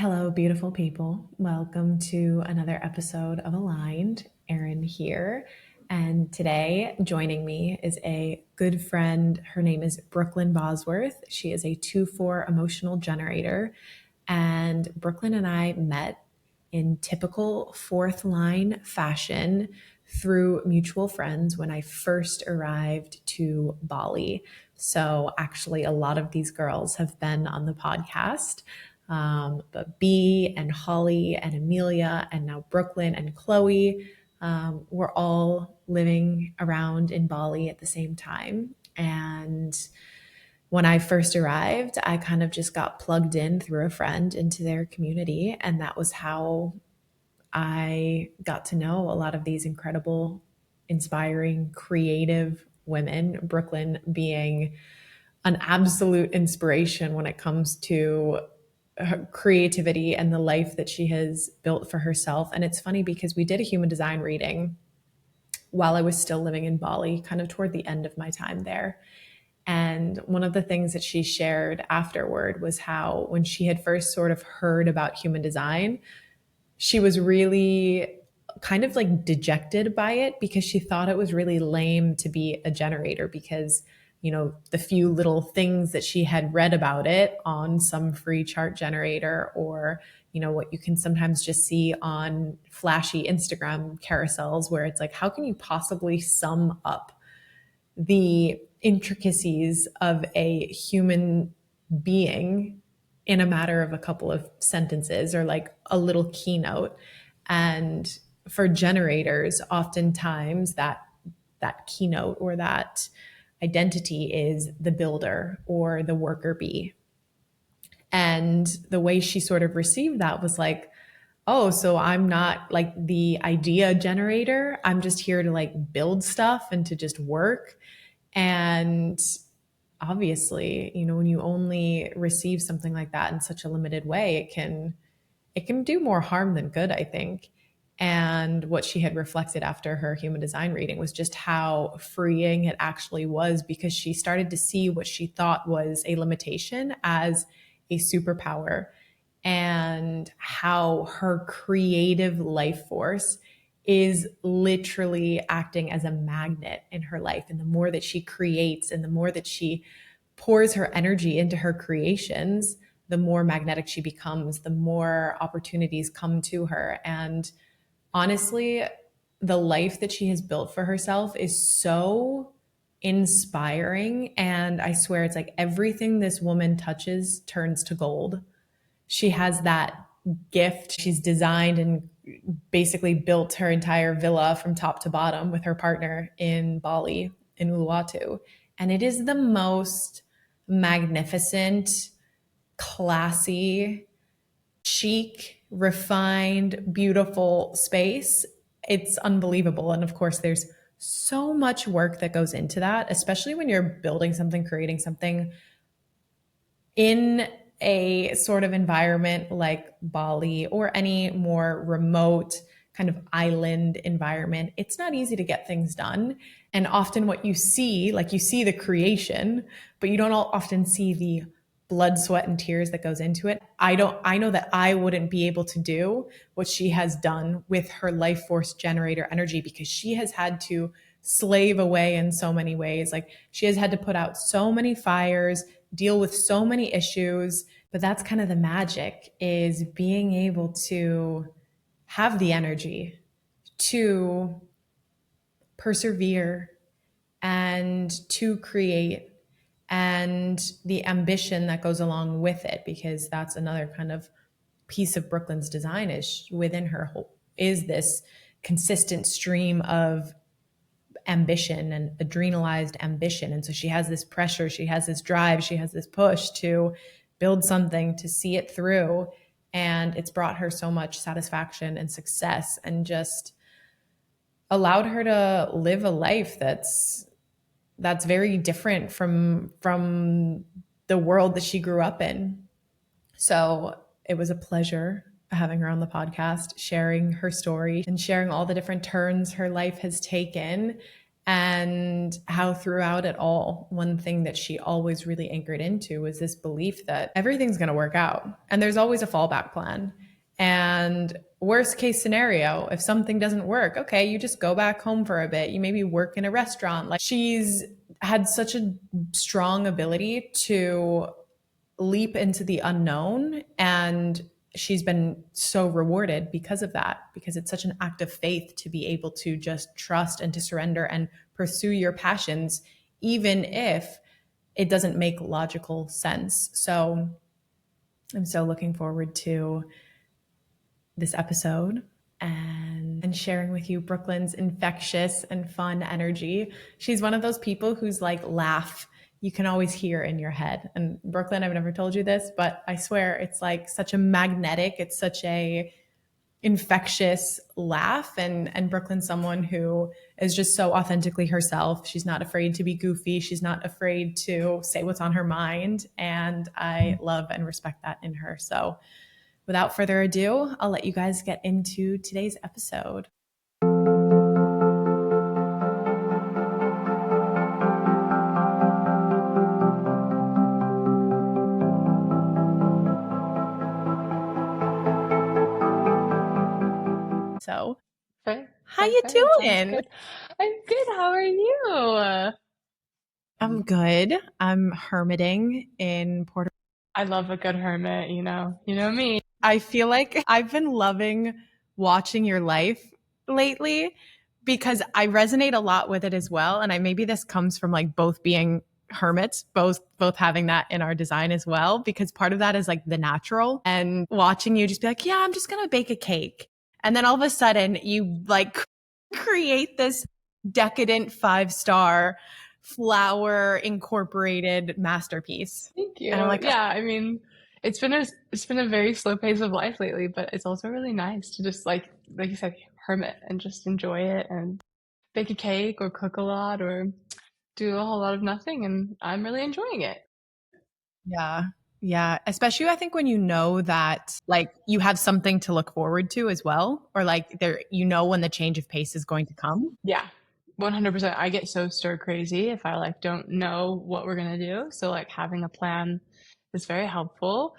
Hello, beautiful people. Welcome to another episode of Aligned. Erin here. And today, joining me is a good friend. Her name is Brooklynn Bosworth. She is a 2-4 emotional generator. And Brooklynn and I met in typical fourth line fashion through mutual friends when I first arrived to Bali. So, actually, a lot of these girls have been on the podcast. But B and Holly and Amelia and now Brooklynn and Chloe were all living around in Bali at the same time. And when I first arrived, I kind of just got plugged in through a friend into their community. And that was how I got to know a lot of these incredible, inspiring, creative women, Brooklynn being an absolute inspiration when it comes to her creativity and the life that she has built for herself. And it's funny because we did a human design reading while I was still living in Bali, kind of toward the end of my time there. And one of the things that she shared afterward was how when she had first sort of heard about human design, she was really kind of like dejected by it because she thought it was really lame to be a generator because the few little things that she had read about it on some free chart generator or what you can sometimes just see on flashy Instagram carousels where it's like, how can you possibly sum up the intricacies of a human being in a matter of a couple of sentences or like a little keynote? And for generators, oftentimes that keynote or that identity is the builder or the worker bee. And the way she sort of received that was like, oh, so I'm not like the idea generator. I'm just here to like build stuff and to just work. And obviously, when you only receive something like that in such a limited way, it can do more harm than good, I think. And what she had reflected after her human design reading was just how freeing it actually was because she started to see what she thought was a limitation as a superpower and how her creative life force is literally acting as a magnet in her life. And the more that she creates and the more that she pours her energy into her creations, the more magnetic she becomes, the more opportunities come to her. And honestly, the life that she has built for herself is so inspiring. And I swear it's like everything this woman touches turns to gold. She has that gift. She's designed and basically built her entire villa from top to bottom with her partner in Bali, in Uluwatu. And it is the most magnificent, classy, chic, refined, beautiful space. It's unbelievable. And of course, there's so much work that goes into that, especially when you're building something, creating something in a sort of environment like Bali or any more remote kind of island environment. It's not easy to get things done. And often what you see, like you see the creation, but you don't often see the blood, sweat, and tears that goes into it. I know that I wouldn't be able to do what she has done with her life force generator energy because she has had to slave away in so many ways. Like she has had to put out so many fires, deal with so many issues, but that's kind of the magic, is being able to have the energy to persevere and to create and the ambition that goes along with it, because that's another kind of piece of Brooklynn's design is within her whole is this consistent stream of ambition and adrenalized ambition. And so she has this pressure, she has this drive, she has this push to build something, to see it through. And it's brought her so much satisfaction and success and just allowed her to live a life that's very different from the world that she grew up in. So it was a pleasure having her on the podcast, sharing her story and sharing all the different turns her life has taken. And how throughout it all, one thing that she always really anchored into was this belief that everything's going to work out and there's always a fallback plan. And worst case scenario, if something doesn't work, okay, you just go back home for a bit. You maybe work in a restaurant. Like, she's had such a strong ability to leap into the unknown, and she's been so rewarded because of that, because it's such an act of faith to be able to just trust and to surrender and pursue your passions even if it doesn't make logical sense. So I'm so looking forward to this episode and sharing with you Brooklyn's infectious and fun energy. She's one of those people who's like laugh you can always hear in your head. And Brooklyn, I've never told you this, but I swear it's like such a magnetic, it's such a infectious laugh. And Brooklyn's someone who is just so authentically herself. She's not afraid to be goofy. She's not afraid to say what's on her mind. And I love and respect that in her. So without further ado, I'll let you guys get into today's episode. So, how you doing? Good. I'm good. How are you? I'm good. I'm hermiting in Puerto Rico. I love a good hermit, you know me. I feel like I've been loving watching your life lately because I resonate a lot with it as well. And maybe this comes from like both being hermits, both having that in our design as well, because part of that is like the natural, and watching you just be like, yeah, I'm just gonna bake a cake. And then all of a sudden you like create this decadent 5-star flower incorporated masterpiece. Thank you. And I'm like, Yeah, I mean, it's been a very slow pace of life lately, but it's also really nice to just like you said, hermit and just enjoy it and bake a cake or cook a lot or do a whole lot of nothing, and I'm really enjoying it. yeah. Yeah. Especially I think when you know that like you have something to look forward to as well, or like there, you know, when the change of pace is going to come. Yeah, 100%. I get so stir crazy if I like don't know what we're gonna do. So like having a plan is very helpful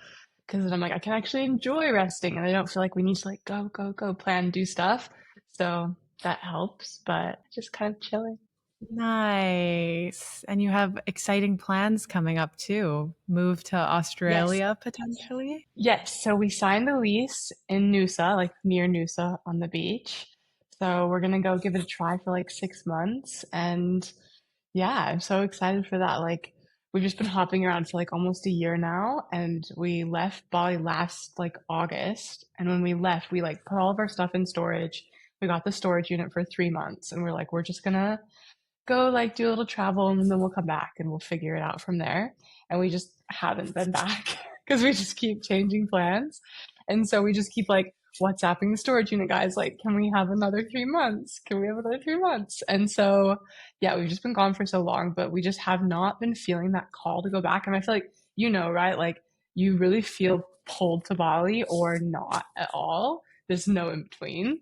because then I'm like I can actually enjoy resting and I don't feel like we need to like go, go, go, plan, do stuff. So that helps, but just kind of chilling. Nice. And you have exciting plans coming up too. Move to Yes. Australia potentially. Yes. So we signed the lease in Noosa, like near Noosa on the beach. So we're gonna go give it a try for like 6 months. And yeah, I'm so excited for that. Like we've just been hopping around for like almost a year now. And we left Bali last like August. And when we left, we like put all of our stuff in storage. We got the storage unit for 3 months. And we're like, we're just gonna go like do a little travel and then we'll come back and we'll figure it out from there. And we just haven't been back because we just keep changing plans. And so we just keep like WhatsApping the storage unit guys, like, can we have another 3 months? Can we have another 3 months? And so, yeah, we've just been gone for so long, but we just have not been feeling that call to go back. And I feel like, right? Like, you really feel pulled to Bali or not at all. There's no in between.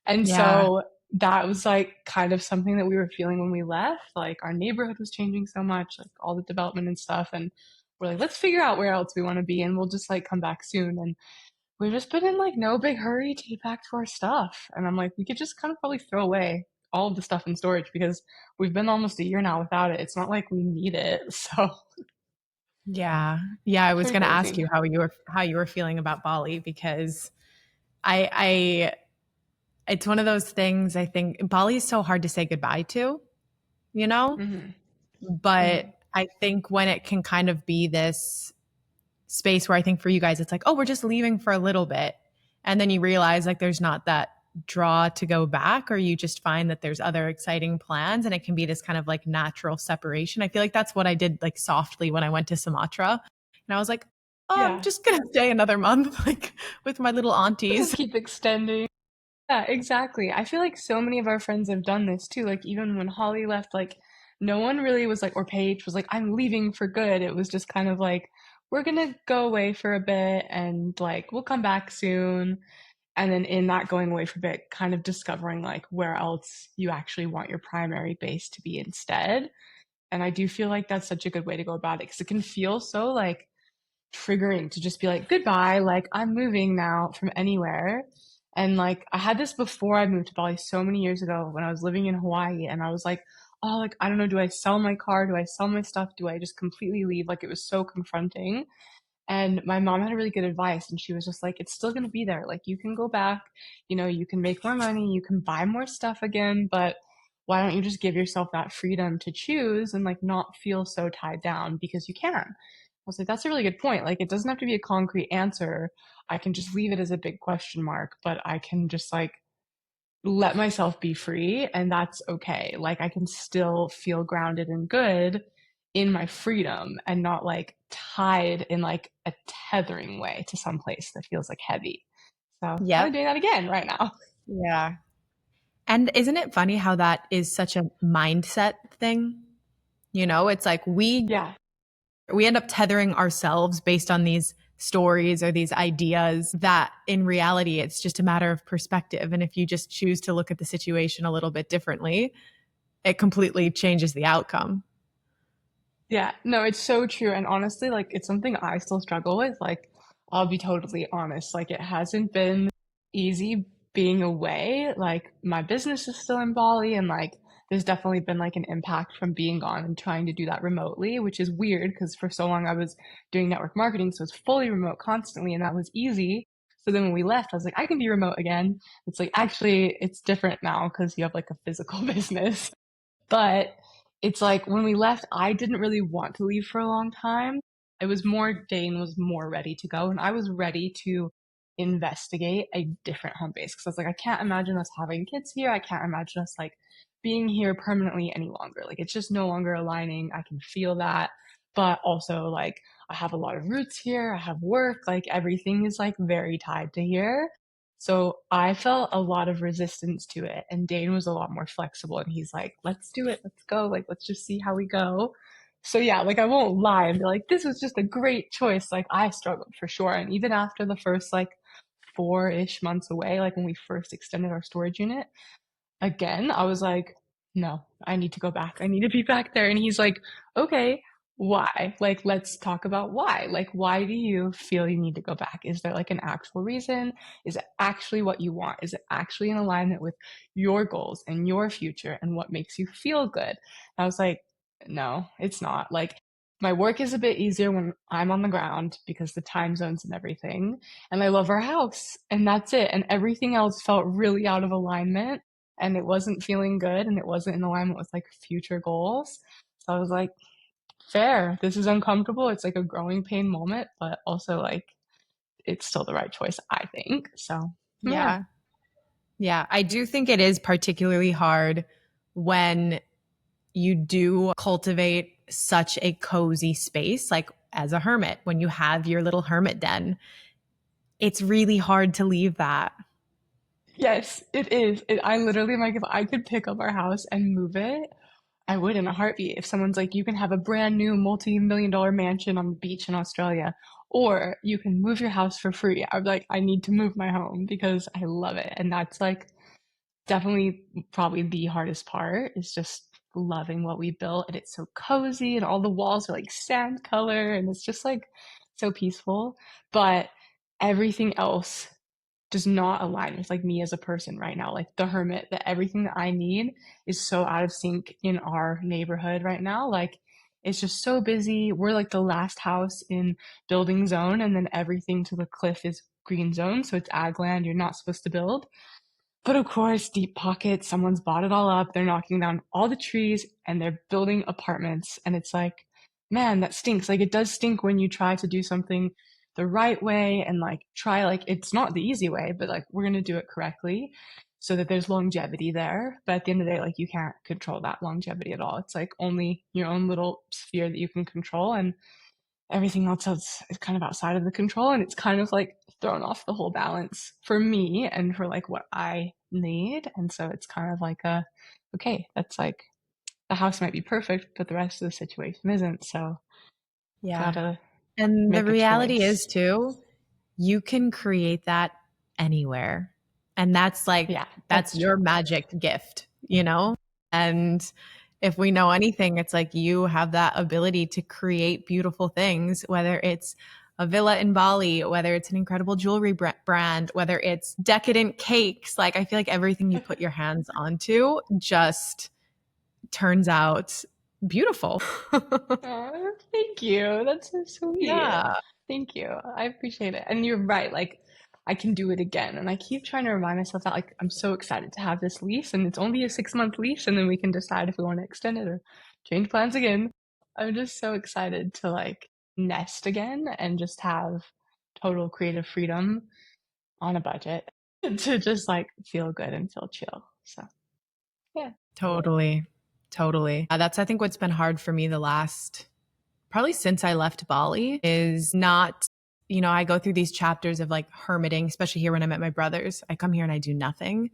And Yeah. so that was like kind of something that we were feeling when we left. Like our neighborhood was changing so much, like all the development and stuff. And we're like, let's figure out where else we want to be and we'll just like come back soon. And we've just been in like no big hurry to get back to our stuff. And I'm like, we could just kind of probably throw away all of the stuff in storage because we've been almost a year now without it. It's not like we need it. So Yeah. Yeah. I was pretty gonna ask crazy. you how you were feeling about Bali because I it's one of those things. I think Bali is so hard to say goodbye to, you know? Mm-hmm. But Mm-hmm. I think when it can kind of be this space where I think for you guys, it's like, oh, we're just leaving for a little bit. And then you realize like there's not that draw to go back, or you just find that there's other exciting plans and it can be this kind of like natural separation. I feel like that's what I did like softly when I went to Sumatra. And I was like, oh, I'm Yeah. just going to stay another month like with my little Just aunties. keep extending. Yeah, exactly. I feel like so many of our friends have done this too. Like even when Holly left, like no one really was like, or Paige was like, I'm leaving for good. It was just kind of like, we're gonna go away for a bit and like we'll come back soon. And then in that going away for a bit, kind of discovering like where else you actually want your primary base to be instead. And I do feel like that's such a good way to go about it because it can feel so like triggering to just be like, goodbye, like I'm moving now from anywhere. And like I had this before I moved to Bali so many years ago when I was living in Hawaii, and I was like, oh, like I don't know, do I sell my car? Do I sell my stuff? Do I just completely leave? Like it was so confronting. And my mom had really good advice, and she was just like, it's still going to be there. Like, you can go back, you can make more money, you can buy more stuff again, but why don't you just give yourself that freedom to choose and like not feel so tied down because you can? I was like, that's a really good point. Like, it doesn't have to be a concrete answer. I can just leave it as a big question mark, but I can just like let myself be free, and that's okay. Like I can still feel grounded and good in my freedom and not like tied in like a tethering way to some place that feels like heavy. So kind of Yep. doing that again right now. Yeah. And isn't it funny how that is such a mindset thing? It's like Yeah. we end up tethering ourselves based on these stories or these ideas that in reality it's just a matter of perspective, and if you just choose to look at the situation a little bit differently, it completely changes the outcome. Yeah, no, it's so true. And honestly, like it's something I still struggle with. Like, I'll be totally honest. Like, it hasn't been easy being away. Like, my business is still in Bali, and like, there's definitely been like an impact from being gone and trying to do that remotely, which is weird because for so long I was doing network marketing, so it's fully remote constantly, and that was easy. So then when we left, I was like, I can be remote again. It's like, actually, it's different now because you have like a physical business. But it's like when we left, I didn't really want to leave for a long time. It was more Dane was more ready to go, and I was ready to investigate a different home base because I was like, I can't imagine us having kids here. I can't imagine us like being here permanently any longer. Like it's just no longer aligning. I can feel that. But also like I have a lot of roots here. I have work. Like everything is like very tied to here. So I felt a lot of resistance to it, and Dane was a lot more flexible, and he's like, let's do it, let's go, like let's just see how we go. So yeah, like I won't lie and be like, this was just a great choice. Like I struggled for sure. And even after the first like 4-ish months away, like when we first extended our storage unit, again, I was like, no, I need to go back. I need to be back there. And he's like, okay, why? Like, let's talk about why. Like, why do you feel you need to go back? Is there like an actual reason? Is it actually what you want? Is it actually in alignment with your goals and your future and what makes you feel good? I was like, no, it's not. Like, my work is a bit easier when I'm on the ground because the time zones and everything. And I love our house, and that's it. And everything else felt really out of alignment, and it wasn't feeling good, and it wasn't in alignment with like future goals. So I was like, fair, this is uncomfortable. It's like a growing pain moment, but also like it's still the right choice, I think. So yeah. Yeah. Yeah. I do think it is particularly hard when you do cultivate such a cozy space, like as a hermit, when you have your little hermit den, it's really hard to leave that. Yes, it is. I literally am like, if I could pick up our house and move it, I would in a heartbeat. If someone's like, you can have a brand new multi-million-dollar mansion on the beach in Australia, or you can move your house for free, I'd be like, I need to move my home because I love it. And that's like definitely probably the hardest part is just loving what we built. And it's so cozy, and all the walls are like sand color, and it's just like so peaceful. But everything else does not align with like me as a person right now. Like the hermit, that everything that I need is so out of sync in our neighborhood right now. Like it's just so busy. We're like the last house in building zone, and then everything to the cliff is green zone. So it's ag land. You're not supposed to build. But of course, deep pockets, someone's bought it all up. They're knocking down all the trees and they're building apartments. And it's like, man, that stinks. Like, it does stink when you try to do something the right way and like try, like, it's not the easy way, but like, we're going to do it correctly so that there's longevity there. But at the end of the day, like, you can't control that longevity at all. It's like only your own little sphere that you can control. And everything else is kind of outside of the control, and it's kind of like thrown off the whole balance for me and for like what I need. And so it's kind of like a okay, that's like the house might be perfect but the rest of the situation isn't, so Yeah. gotta And the make a reality choice. is, too, you can create that anywhere. And that's like, Yeah, that's that's true. your magic gift, you know? And if we know anything, it's like you have that ability to create beautiful things, whether it's a villa in Bali, whether it's an incredible jewelry brand, whether it's decadent cakes. Like, I feel like everything you put your hands onto just turns out beautiful. Oh, thank you. That's so sweet. Yeah, Thank you. I appreciate it. And you're right. Like, I can do it again. And I keep trying to remind myself that, like, I'm so excited to have this lease, and it's only a 6-month lease, and then we can decide if we want to extend it or change plans again. I'm just so excited to, like, nest again and just have total creative freedom on a budget to just, like, feel good and feel chill. So, yeah. totally. Totally. That's, I think, what's been hard for me the last, probably since I left Bali, is not, I go through these chapters of like hermiting, especially here when I'm at my brother's. I come here and I do nothing.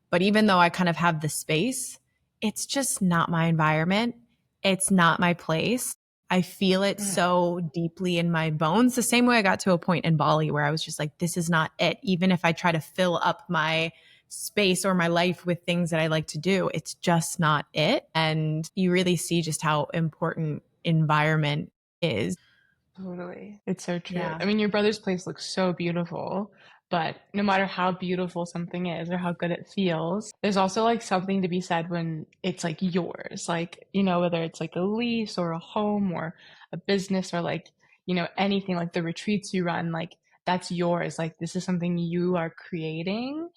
But even though I kind of have the space, it's just not my environment. It's not my place. I feel it Mm. so deeply in my bones. The same way I got to a point in Bali where I was just like, this is not it. Even if I try to fill up my space or my life with things that I like to do, it's just not it. And you really see just how important environment is. Totally. It's so true. Yeah. I mean, your brother's place looks so beautiful, but no matter how beautiful something is or how good it feels, there's also like something to be said when it's like yours. Like, whether it's like a lease or a home or a business or like, anything like the retreats you run, like that's yours. Like, this is something you are creating,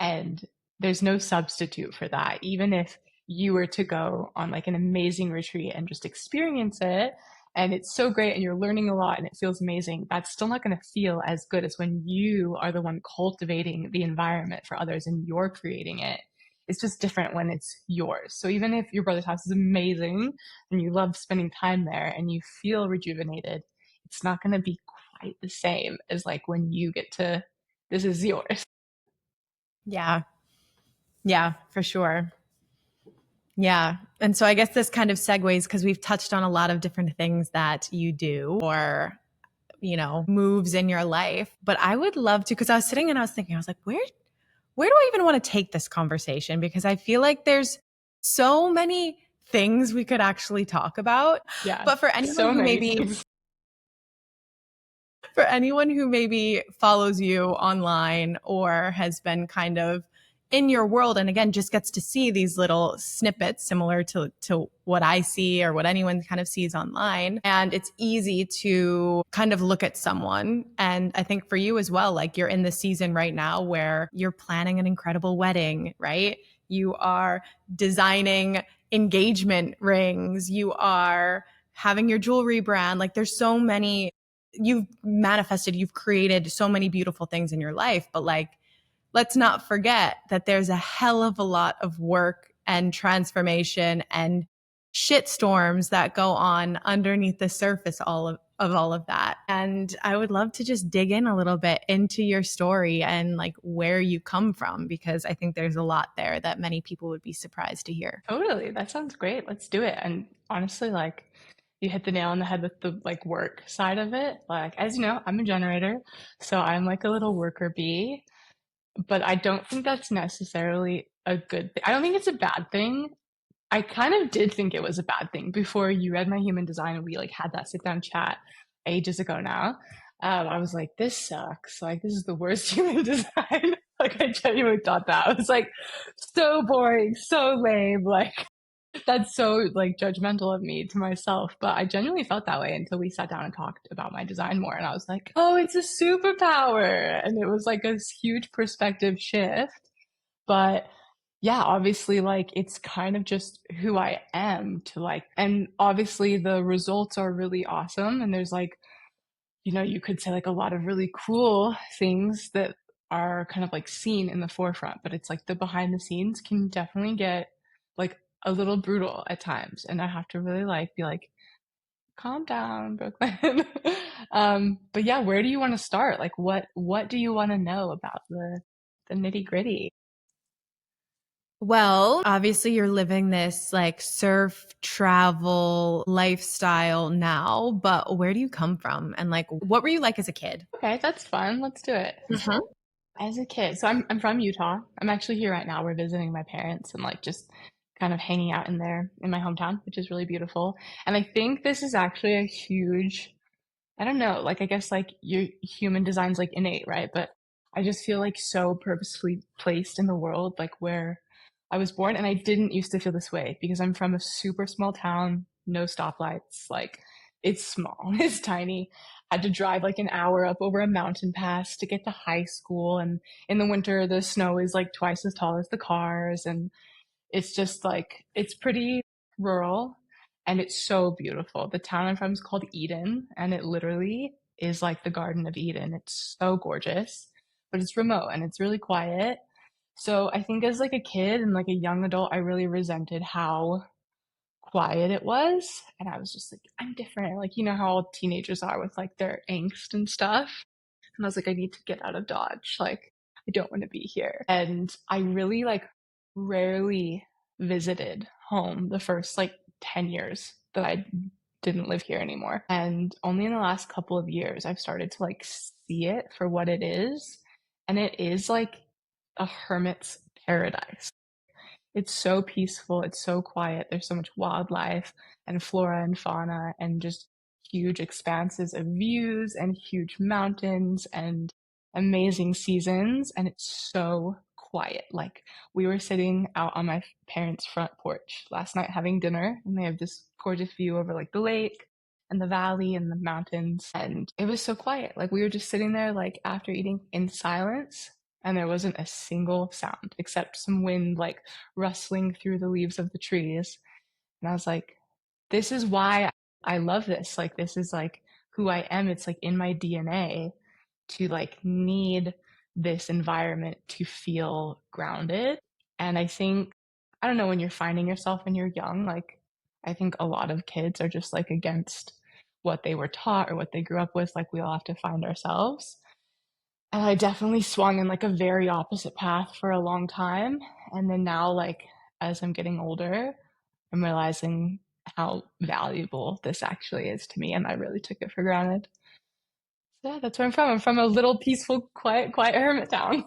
and there's no substitute for that. Even if you were to go on like an amazing retreat and just experience it, and it's so great and you're learning a lot and it feels amazing, that's still not going to feel as good as when you are the one cultivating the environment for others and you're creating it. It's just different when it's yours. So even if your brother's house is amazing and you love spending time there and you feel rejuvenated, it's not going to be quite the same as like when you get to, this is yours. Yeah. Yeah, for sure. Yeah. And so I guess this kind of segues because we've touched on a lot of different things that you do or, moves in your life. But I would love to, because I was sitting and I was thinking, I was like, where do I even want to take this conversation? Because I feel like there's so many things we could actually talk about. Yeah, But so many things. for anyone who maybe follows you online or has been kind of in your world and again just gets to see these little snippets similar to what I see or what anyone kind of sees online, and it's easy to kind of look at someone. And I think for you as well, like you're in the season right now where you're planning an incredible wedding, right? You are designing engagement rings, you are having your jewelry brand. Like there's so many, you've manifested, you've created so many beautiful things in your life, but like, let's not forget that there's a hell of a lot of work and transformation and shit storms that go on underneath the surface of all of that. And I would love to just dig in a little bit into your story and like where you come from, because I think there's a lot there that many people would be surprised to hear. Totally. That sounds great. Let's do it. And honestly, like you hit the nail on the head with the like work side of it. Like, as you know, I'm a generator, so I'm like a little worker bee, but I don't think that's necessarily a good thing. I don't think it's a bad thing. I kind of did think it was a bad thing before you read my human design and we like had that sit down chat ages ago now. I was like, this sucks. Like, this is the worst human design. Like, I genuinely thought that. I was like, so boring, so lame. Like, that's so like judgmental of me to myself. But I genuinely felt that way until we sat down and talked about my design more. And I was like, oh, it's a superpower. And it was like a huge perspective shift. But yeah, obviously, like it's kind of just who I am to like, and obviously the results are really awesome. And there's like, you could say like a lot of really cool things that are kind of like seen in the forefront, but it's like the behind the scenes can definitely get like a little brutal at times. And I have to really like be like, calm down, Brooklyn. But yeah, where do you want to start? Like what do you want to know about the nitty gritty? Well, obviously you're living this like surf travel lifestyle now, but where do you come from? And like, what were you like as a kid? Okay, that's fun. Let's do it. As a kid, so I'm from Utah. I'm actually here right now. We're visiting my parents and like just kind of hanging out in there in my hometown, which is really beautiful. And I think this is actually a huge, I don't know, like I guess like your human design's like innate, right? But I just feel like so purposefully placed in the world, like where I was born. And I didn't used to feel this way because I'm from a super small town, no stoplights, like it's small, it's tiny. Had to drive like an hour up over a mountain pass to get to high school. And in the winter, the snow is like twice as tall as the cars. And it's just like, it's pretty rural and it's so beautiful. The town I'm from is called Eden, and it literally is like the Garden of Eden. It's so gorgeous, but it's remote and it's really quiet. So I think as like a kid and like a young adult, I really resented how quiet it was. And I was just like, I'm different. Like, you know how all teenagers are with like their angst and stuff. And I was like, I need to get out of Dodge. Like, I don't want to be here. And I really like rarely visited home the first like 10 years that I didn't live here anymore. And only in the last couple of years, I've started to like see it for what it is. And it is like a hermit's paradise. It's so peaceful, it's so quiet. There's so much wildlife and flora and fauna and just huge expanses of views and huge mountains and amazing seasons. And it's so quiet. Like we were sitting out on my parents' front porch last night having dinner, and they have this gorgeous view over like the lake and the valley and the mountains. And it was so quiet. Like we were just sitting there, like after eating in silence, and there wasn't a single sound except some wind like rustling through the leaves of the trees. And I was like, this is why I love this. Like, this is like who I am. It's like in my DNA to like need this environment to feel grounded. And I think, I don't know, when you're finding yourself when you're young, like, I think a lot of kids are just like against what they were taught or what they grew up with. Like, we all have to find ourselves. And I definitely swung in like a very opposite path for a long time. And then now, like, as I'm getting older, I'm realizing how valuable this actually is to me. And I really took it for granted. So yeah, that's where I'm from. I'm from a little peaceful, quiet hermit town.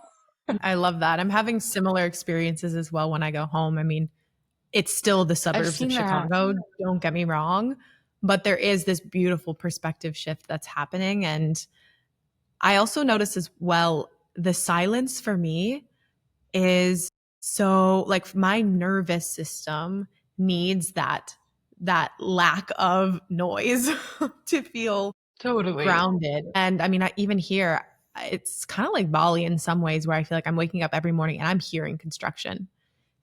I love that. I'm having similar experiences as well when I go home. I mean, it's still the I've suburbs of seen that. Chicago, don't get me wrong, but there is this beautiful perspective shift that's happening. And I also notice as well the silence for me is so like my nervous system needs that lack of noise to feel Totally. grounded. And I mean, even here, it's kind of like Bali in some ways where I feel like I'm waking up every morning and I'm hearing construction.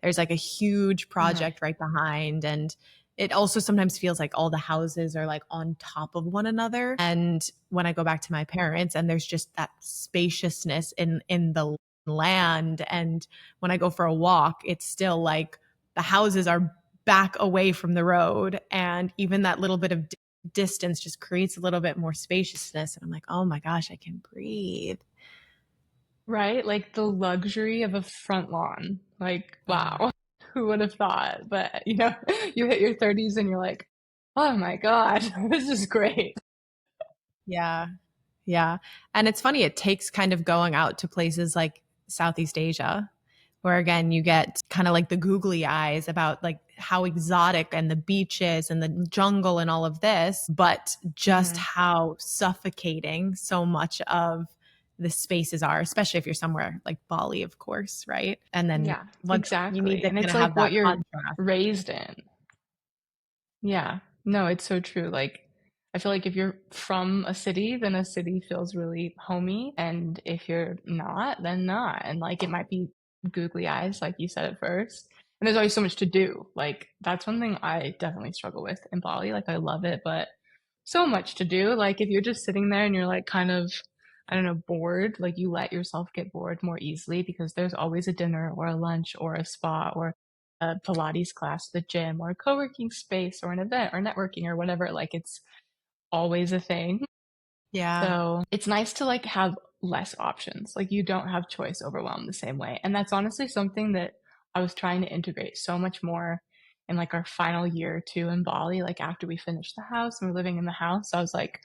There's like a huge Mhm. project right behind. And it also sometimes feels like all the houses are like on top of one another. And when I go back to my parents and there's just that spaciousness in the land. And when I go for a walk, it's still like the houses are back away from the road. And even that little bit of distance just creates a little bit more spaciousness. And I'm like, oh my gosh, I can breathe. Right? Like the luxury of a front lawn. Like, Yeah. wow, who would have thought? But, you know, you hit your 30s and you're like, oh my God, this is great. Yeah. Yeah. And it's funny, it takes kind of going out to places like Southeast Asia, where again, you get kind of like the googly eyes about like how exotic and the beaches and the jungle and all of this, but just Hmm. how suffocating so much of the spaces are, especially if you're somewhere like Bali, of course, right? And then Yeah, once you need exactly. to And kind it's of have like what that you're contrast. raised in. Yeah. No, it's so true. Like, I feel like if you're from a city, then a city feels really homey. And if you're not, then not. And like, it might be googly eyes, like you said at first. And there's always so much to do. Like, that's one thing I definitely struggle with in Bali. Like, I love it, but so much to do. Like, if you're just sitting there and you're like kind of, I don't know, bored, like you let yourself get bored more easily because there's always a dinner or a lunch or a spa or a Pilates class, the gym, or a co-working space, or an event, or networking, or whatever. Like it's always a thing. Yeah. So it's nice to like have less options. Like you don't have choice overwhelm the same way. And that's honestly something that I was trying to integrate so much more in like our final year or two in Bali. Like after we finished the house and we're living in the house, I was like,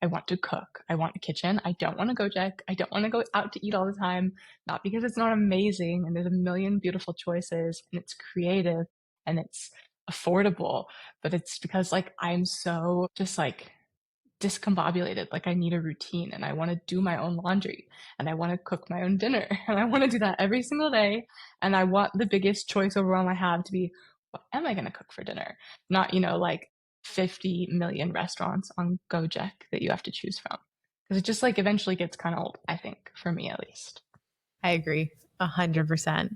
I want to cook. I want a kitchen. I don't want to go Jack. I don't want to go out to eat all the time. Not because it's not amazing and there's a million beautiful choices and it's creative and it's affordable, but it's because like I'm so just like discombobulated. Like I need a routine and I want to do my own laundry and I want to cook my own dinner and I want to do that every single day. And I want the biggest choice overwhelm I have to be, what am I going to cook for dinner? Not, like 50 million restaurants on Gojek that you have to choose from. Because it just like eventually gets kind of old, I think, for me at least. I agree 100%.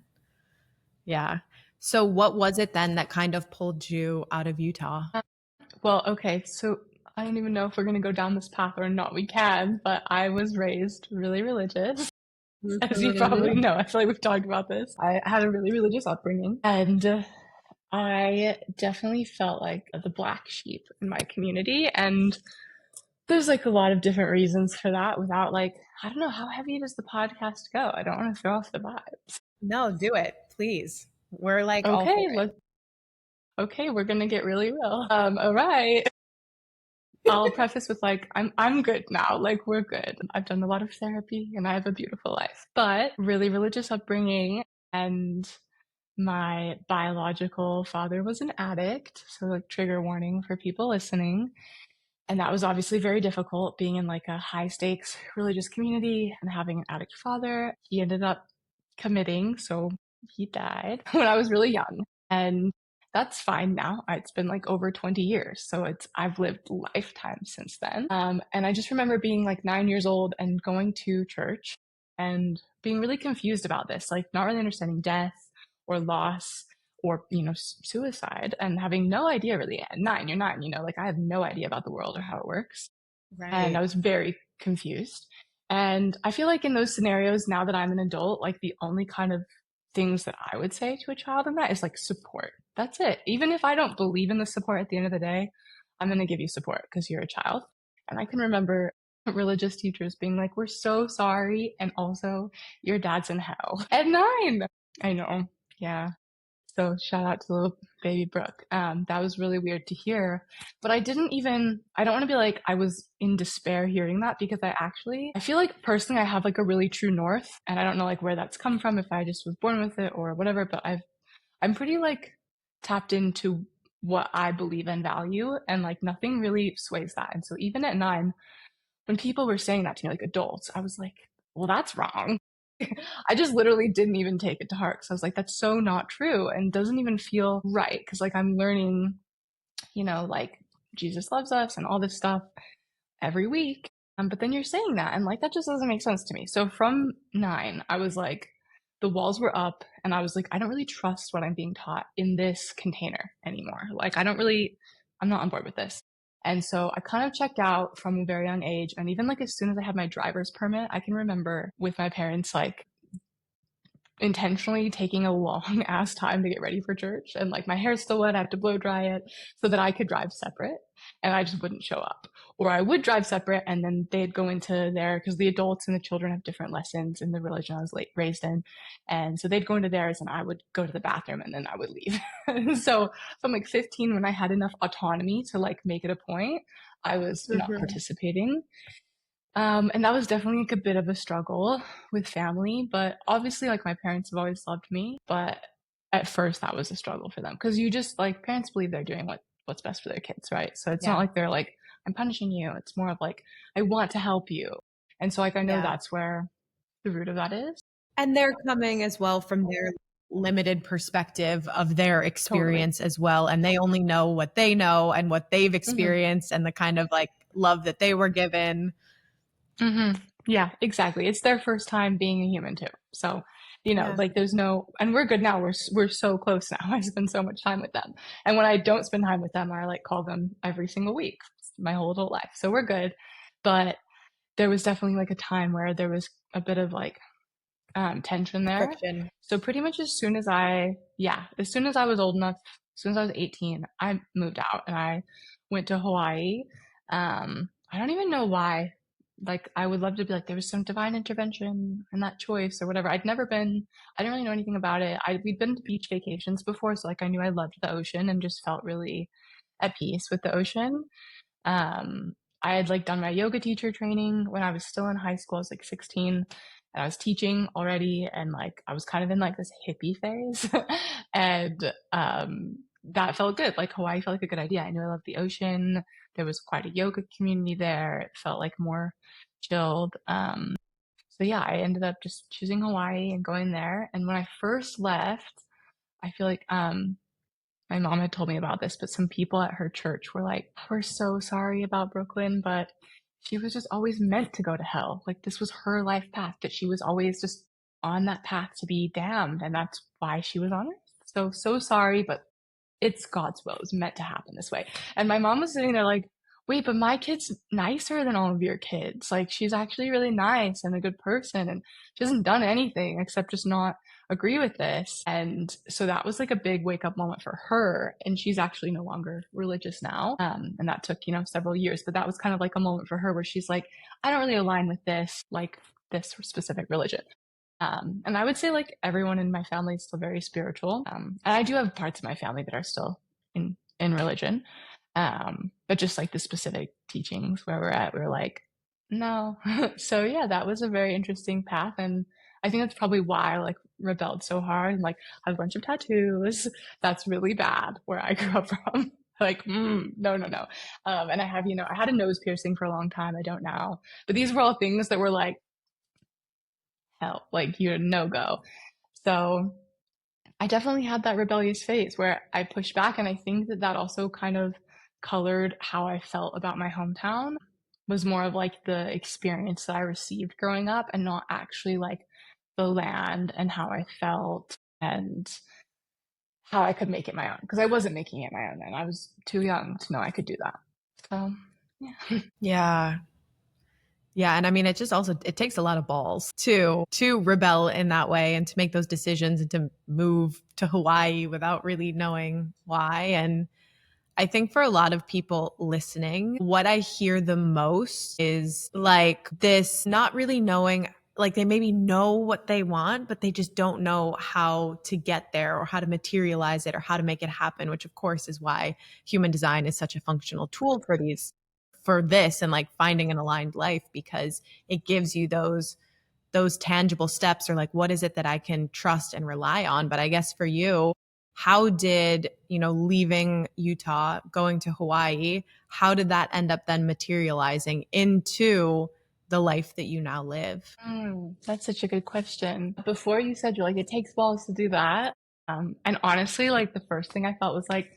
Yeah. So what was it then that kind of pulled you out of Utah? Well, okay, so I don't even know if we're going to go down this path or not. We can, but I was raised really religious. As you probably know, I feel like we've talked about this. I had a really religious upbringing, and I definitely felt like the black sheep in my community. And there's like a lot of different reasons for that without like, I don't know, how heavy does the podcast go? I don't want to throw off the vibes. No, do it, please. We're like all for Okay, it. okay, we're gonna get really real. All right. I'll preface with like I'm good now. Like we're good. I've done a lot of therapy and I have a beautiful life. But really religious upbringing, and my biological father was an addict, so like trigger warning for people listening. And that was obviously very difficult being in like a high stakes religious community and having an addict father. He ended up committing, so he died when I was really young. And that's fine now. It's been like over 20 years. So I've lived lifetimes since then. And I just remember being like 9 years old and going to church and being really confused about this, like not really understanding death or loss or, suicide, and having no idea really. At nine, you're nine, like I have no idea about the world or how it works. And Right. I was very confused. And I feel like in those scenarios, now that I'm an adult, like the only kind of things that I would say to a child in that is like support. That's it. Even if I don't believe in the support at the end of the day, I'm going to give you support because you're a child. And I can remember religious teachers being like, we're so sorry. And also, your dad's in hell at 9. I know. Yeah. So shout out to little baby Brooke. That was really weird to hear. But I don't want to be like, I was in despair hearing that, because I feel like personally I have like a really true north, and I don't know like where that's come from, if I just was born with it or whatever, but I'm pretty like tapped into what I believe and value, and like nothing really sways that. And so even at 9, when people were saying that to me, like adults, I was like, well, that's wrong. I just literally didn't even take it to heart. So I was like, that's so not true and doesn't even feel right. Cause like I'm learning, like Jesus loves us and all this stuff every week. But then you're saying that, and like that just doesn't make sense to me. So from 9, I was like, the walls were up, and I was like, I don't really trust what I'm being taught in this container anymore. Like, I'm not on board with this. And so I kind of checked out from a very young age. And even like as soon as I had my driver's permit, I can remember with my parents, like intentionally taking a long ass time to get ready for church, and like my hair's still wet, I have to blow dry it so that I could drive separate, and I just wouldn't show up. Or I would drive separate and then they'd go into their, because the adults and the children have different lessons in the religion I was raised in, and so they'd go into theirs and I would go to the bathroom and then I would leave. So from like 15, when I had enough autonomy to like make it a point, I was not participating. And that was definitely like a bit of a struggle with family, but obviously like my parents have always loved me, but at first that was a struggle for them, because you just like, parents believe they're doing what's best for their kids, right? So it's not Yeah. like they're like, I'm punishing you. It's more of like, I want to help you. And so like I know Yeah. that's where the root of that is. And they're coming as well from their limited perspective of their Totally. experience as well. And they only know what they know and what they've Hmm. experienced and the kind of like love that they were given. Hmm. Yeah, exactly. It's their first time being a human too. So, Yeah. like there's no, and we're good now. We're so close now. I spend so much time with them. And when I don't spend time with them, I like call them every single week, my whole adult life. So we're good. But there was definitely like a time where there was a bit of like tension there. Friction. So pretty much as soon as I was old enough, as soon as I was 18, I moved out and I went to Hawaii. I don't even know why. Like I would love to be like, there was some divine intervention in that choice or whatever. I'd never been, I didn't really know anything about it. We'd been to beach vacations before, so like I knew I loved the ocean and just felt really at peace with the ocean. Um, I had like done my yoga teacher training when I was still in high school. I was like 16 and I was teaching already. And like, I was kind of in like this hippie phase and, that felt good. Like Hawaii felt like a good idea. I knew I loved the ocean. There was quite a yoga community there. It felt like more chilled. So yeah, I ended up just choosing Hawaii and going there. And when I first left, I feel like my mom had told me about this, but some people at her church were like, "We're so sorry about Brooklyn, but she was just always meant to go to hell. Like this was her life path, that she was always just on that path to be damned, and that's why she was on Earth. So sorry, but it's God's will. It was meant to happen this way." And my mom was sitting there like, "Wait, but my kid's nicer than all of your kids. Like, she's actually really nice and a good person, and she hasn't done anything except just not agree with this." And so that was like a big wake up moment for her. And she's actually no longer religious now. And that took, several years. But that was kind of like a moment for her where she's like, "I don't really align with this, like this specific religion." And I would say like everyone in my family is still very spiritual. And I do have parts of my family that are still in religion. But just like the specific teachings where we're at, we're like, no. So yeah, that was a very interesting path. And I think that's probably why I like rebelled so hard and like have a bunch of tattoos. That's really bad where I grew up from. Like, no, no, no. And I have, I had a nose piercing for a long time. I don't now. But these were all things that were like, hell, like you're no go. So I definitely had that rebellious phase where I pushed back. And I think that that also kind of colored how I felt about my hometown, was more of like the experience that I received growing up and not actually like the land and how I felt and how I could make it my own. Because I wasn't making it my own and I was too young to know I could do that. So, yeah. Yeah. Yeah, and I mean, it just also it takes a lot of balls to rebel in that way and to make those decisions and to move to Hawaii without really knowing why. And I think for a lot of people listening, what I hear the most is like this not really knowing, like they maybe know what they want, but they just don't know how to get there or how to materialize it or how to make it happen, which of course is why human design is such a functional tool for this and like finding an aligned life, because it gives you those tangible steps, or like what is it that I can trust and rely on. But I guess for you, how did, leaving Utah, going to Hawaii, how did that end up then materializing into the life that you now live? That's such a good question. Before you said you're like, it takes balls to do that. And honestly, like the first thing I felt was like,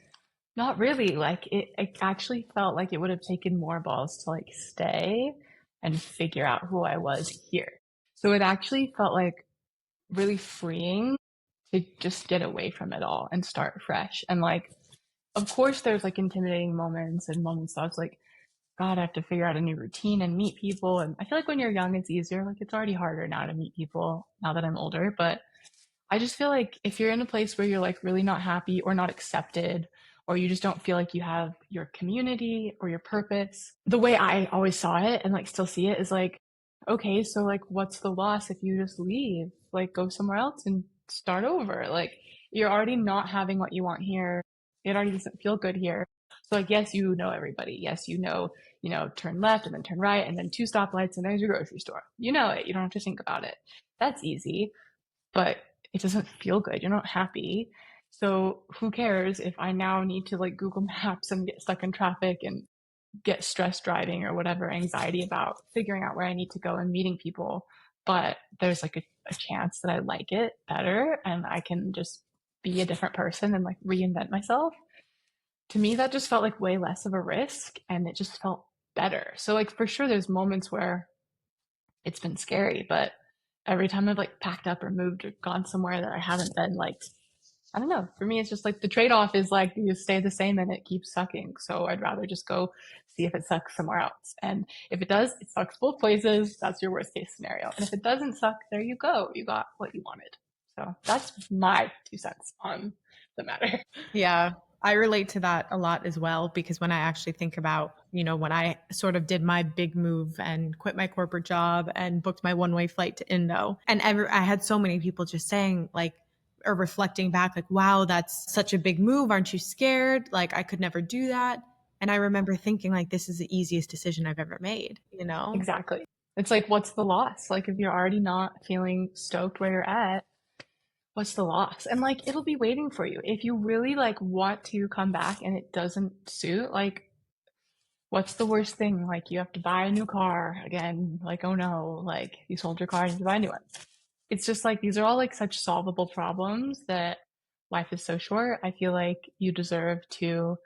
not really. Like it actually felt like it would have taken more balls to like stay and figure out who I was here. So it actually felt like really freeing to just get away from it all and start fresh. And like, of course, there's like intimidating moments and moments that I was like, God, I have to figure out a new routine and meet people. And I feel like when you're young, it's easier. Like it's already harder now to meet people now that I'm older. But I just feel like if you're in a place where you're like really not happy or not accepted, or you just don't feel like you have your community or your purpose, the way I always saw it and like still see it is like, okay, so like what's the loss if you just leave? Like go somewhere else and start over. Like you're already not having what you want here. It already doesn't feel good here. So like yes, you know everybody. Yes, turn left and then turn right and then two stoplights and there's your grocery store. You know it. You don't have to think about it. That's easy, but it doesn't feel good. You're not happy. So who cares if I now need to like Google Maps and get stuck in traffic and get stressed driving or whatever, anxiety about figuring out where I need to go and meeting people. But there's like a chance that I like it better and I can just be a different person and like reinvent myself. To me, that just felt like way less of a risk and it just felt better. So like for sure there's moments where it's been scary, but every time I've like packed up or moved or gone somewhere that I haven't been, like, I don't know. For me, it's just like the trade off is like you stay the same and it keeps sucking. So I'd rather just go see if it sucks somewhere else. And if it does, it sucks both places. That's your worst case scenario. And if it doesn't suck, there you go. You got what you wanted. So that's my 2 cents on the matter. Yeah, I relate to that a lot as well, because when I actually think about, when I sort of did my big move and quit my corporate job and booked my one-way flight to Indo, and I had so many people just saying like, or reflecting back like, wow, that's such a big move. Aren't you scared? Like I could never do that. And I remember thinking like, this is the easiest decision I've ever made, you know? Exactly. It's like, what's the loss? Like, if you're already not feeling stoked where you're at, what's the loss? And like, it'll be waiting for you. If you really like want to come back and it doesn't suit, like, what's the worst thing? Like, you have to buy a new car again. Like, oh no, like, you sold your car and you have to buy a new one. It's just like, these are all like such solvable problems that life is so short. I feel like you deserve to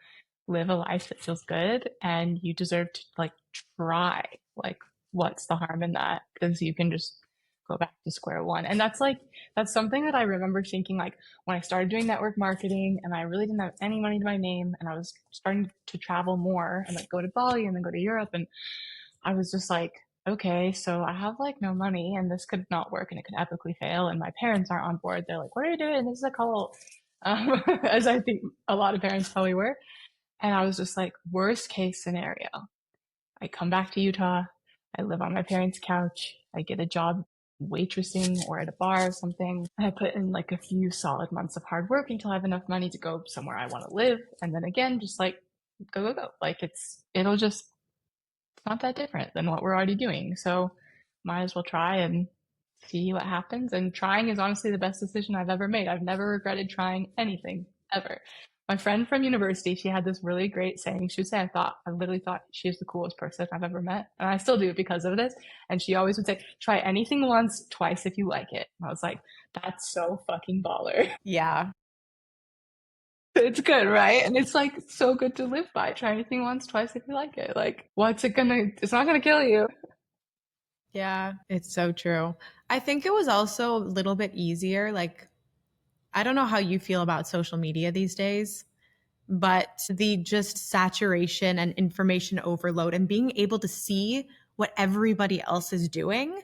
live a life that feels good and you deserve to like try. Like, what's the harm in that? Because you can just go back to square one. And that's like, that's something that I remember thinking like when I started doing network marketing and I really didn't have any money to my name and I was starting to travel more and like go to Bali and then go to Europe. And I was just like, okay, so I have like no money and this could not work and it could epically fail. And my parents aren't on board. They're like, what are you doing? This is a cult. As I think a lot of parents probably were. And I was just like, worst case scenario, I come back to Utah, I live on my parents' couch, I get a job waitressing or at a bar or something. I put in like a few solid months of hard work until I have enough money to go somewhere I want to live. And then again, just like go, go, go. Like it'll just, it's not that different than what we're already doing. So might as well try and see what happens. And trying is honestly the best decision I've ever made. I've never regretted trying anything ever. My friend from university, she had this really great saying. She would say, I literally thought she was the coolest person I've ever met. And I still do because of this. And she always would say, try anything once, twice if you like it. And I was like, that's so fucking baller. Yeah. It's good, right? And it's like so good to live by. Try anything once, twice if you like it. Like, it's not gonna kill you. Yeah, it's so true. I think it was also a little bit easier. Like, I don't know how you feel about social media these days, but the just saturation and information overload and being able to see what everybody else is doing,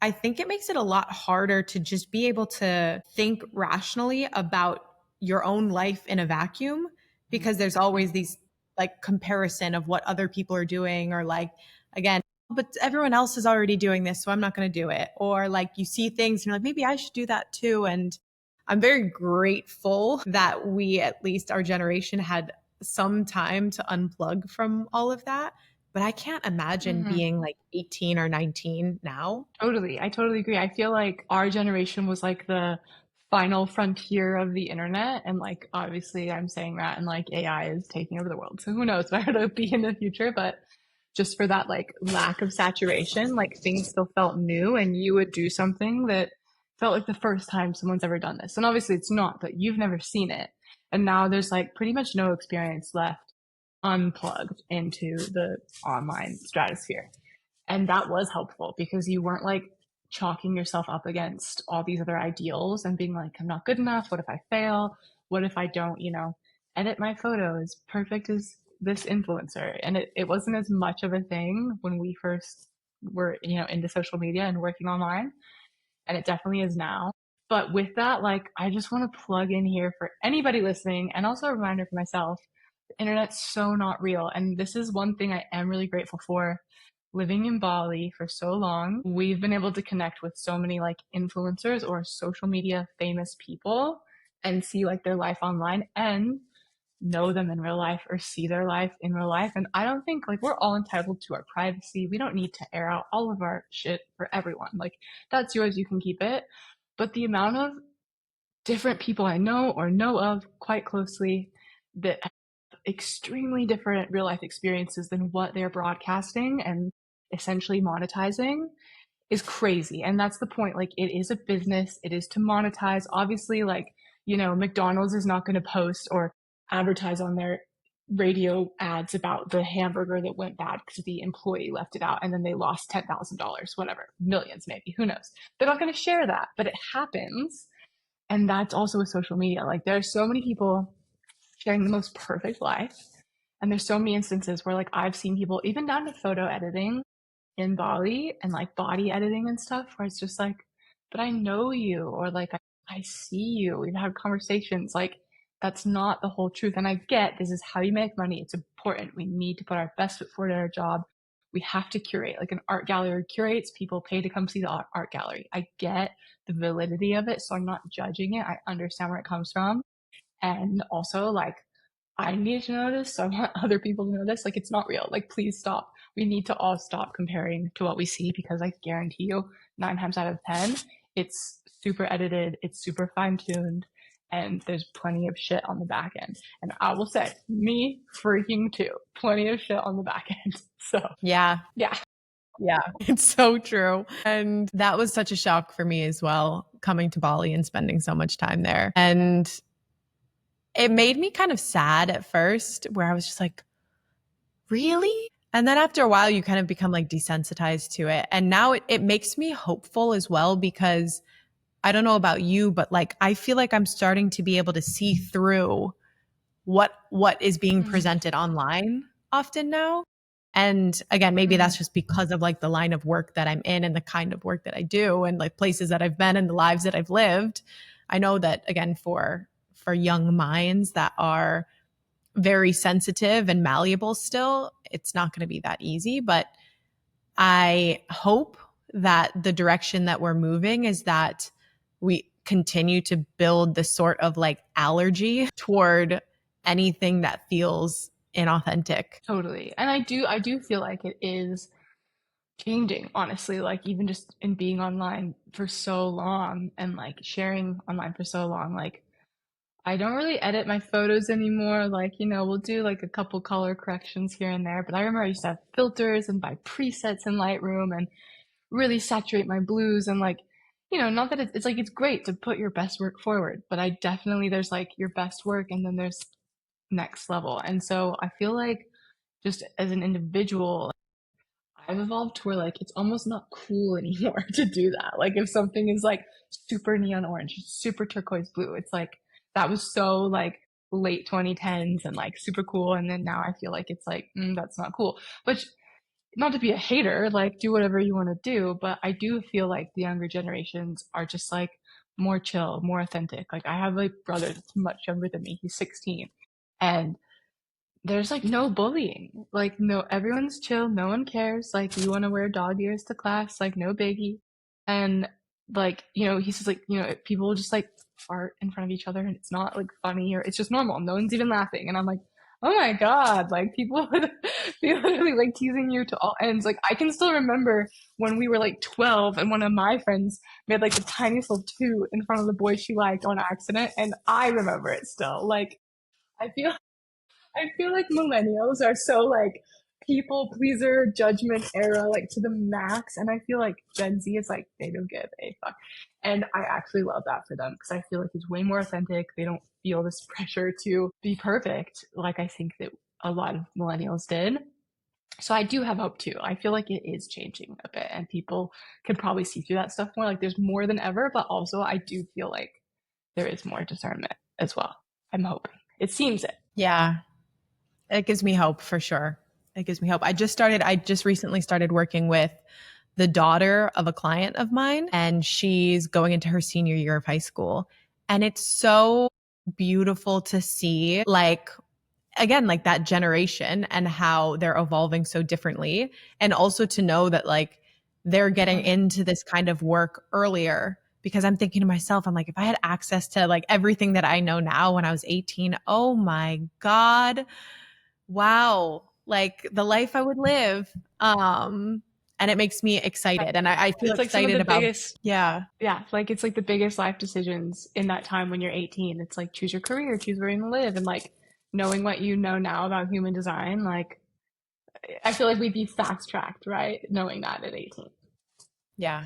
I think it makes it a lot harder to just be able to think rationally about your own life in a vacuum because there's always these like comparison of what other people are doing or like again, but everyone else is already doing this, so I'm not going to do it. Or like you see things and you're like, maybe I should do that too. And I'm very grateful that we, at least our generation, had some time to unplug from all of that. But I can't imagine Mm-hmm. being like 18 or 19 now. Totally. I totally agree. I feel like our generation was like the final frontier of the internet. And like, obviously, I'm saying that, and like AI is taking over the world. So who knows where it'll be in the future. But just for that like lack of saturation, like things still felt new, and you would do something that felt like the first time someone's ever done this. And obviously, it's not, but you've never seen it. And now there's like pretty much no experience left unplugged into the online stratosphere. And that was helpful because you weren't like chalking yourself up against all these other ideals and being like, I'm not good enough. What if I fail? What if I don't, edit my photo as perfect as this influencer? And it wasn't as much of a thing when we first were, into social media and working online. And it definitely is now. But with that, like, I just want to plug in here for anybody listening and also a reminder for myself, the internet's so not real. And this is one thing I am really grateful for. Living in Bali for so long, we've been able to connect with so many like influencers or social media famous people and see like their life online and know them in real life or see their life in real life. And I don't think like we're all entitled to our privacy. We don't need to air out all of our shit for everyone. Like that's yours, you can keep it. But the amount of different people I know or know of quite closely that have extremely different real life experiences than what they're broadcasting and essentially monetizing is crazy. And that's the point. Like it is a business. It is to monetize. Obviously, like, McDonald's is not going to post or advertise on their radio ads about the hamburger that went bad because the employee left it out and then they lost $10,000, whatever, millions maybe, who knows. They're not going to share that, but it happens. And that's also with social media. Like there are so many people sharing the most perfect life. And there's so many instances where like I've seen people even down to photo editing in Bali and like body editing and stuff where it's just like, but I know you, or like I see you, we've had conversations. Like that's not the whole truth. And I get this is how you make money. It's important. We need to put our best foot forward at our job. We have to curate. Like an art gallery curates, people pay to come see the art gallery. I get the validity of it, so I'm not judging it. I understand where it comes from. And also like I need to know this, so I want other people to know this. Like, it's not real. Like, please stop. We need to all stop comparing to what we see, because I guarantee you, 9 times out of 10, it's super edited, it's super fine tuned, and there's plenty of shit on the back end. And I will say, me freaking too, plenty of shit on the back end. So, Yeah. yeah. Yeah, it's so true. And that was such a shock for me as well, coming to Bali and spending so much time there. And it made me kind of sad at first, where I was just like, really? And then after a while, you kind of become like desensitized to it. And now it makes me hopeful as well, because I don't know about you, but like I feel like I'm starting to be able to see through what is being presented online often now. And again, maybe that's just because of like the line of work that I'm in and the kind of work that I do and like places that I've been and the lives that I've lived. I know that again, for young minds that are very sensitive and malleable still, it's not going to be that easy. But I hope that the direction that we're moving is that we continue to build this sort of like allergy toward anything that feels inauthentic. Totally. And I do feel like it is changing, honestly, like even just in being online for so long and like sharing online for so long, like I don't really edit my photos anymore. Like, we'll do like a couple color corrections here and there, but I remember I used to have filters and buy presets in Lightroom and really saturate my blues and like, not that it's like it's great to put your best work forward, but I definitely there's like your best work and then there's next level. And so I feel like just as an individual, I've evolved to where like it's almost not cool anymore to do that. Like if something is like super neon orange, super turquoise blue, it's like that was so like late 2010s and like super cool. And then now I feel like it's like, that's not cool. But not to be a hater, like do whatever you want to do. But I do feel like the younger generations are just like more chill, more authentic. Like I have a brother that's much younger than me. He's 16. And there's like no bullying. Like no, everyone's chill. No one cares. Like you want to wear dog ears to class, like no biggie. And like, he says like, people just like fart in front of each other and it's not like funny or it's just normal. No one's even laughing. And I'm like, oh my God, like people would be literally like teasing you to all ends. Like I can still remember when we were like 12 and one of my friends made like the tiniest little toot in front of the boy she liked on accident. And I remember it still. Like I feel I feel like millennials are so like people pleaser judgment era like to the max, and I feel like Gen Z is like they don't give a fuck, and I actually love that for them because I feel like it's way more authentic. They don't feel this pressure to be perfect like I think that a lot of millennials did. So I do have hope too. I feel like it is changing a bit, and people can probably see through that stuff more. Like there's more than ever, but also I do feel like there is more discernment as well. I'm hoping. It seems it. Yeah, it gives me hope for sure. It gives me hope. I just recently started working with the daughter of a client of mine, and she's going into her senior year of high school. And it's so beautiful to see, like, again, like that generation and how they're evolving so differently. And also to know that like they're getting into this kind of work earlier, because I'm thinking to myself, I'm like, if I had access to like everything that I know now when I was 18, oh my God, wow, like the life I would live. And it makes me excited. And I feel It's like some of excited the about, biggest, yeah. yeah, like it's like the biggest life decisions in that time when you're 18. It's like choose your career, choose where you're gonna live, and like knowing what you know now about human design, like I feel like we'd be fast tracked, right? Knowing that at 18. Yeah,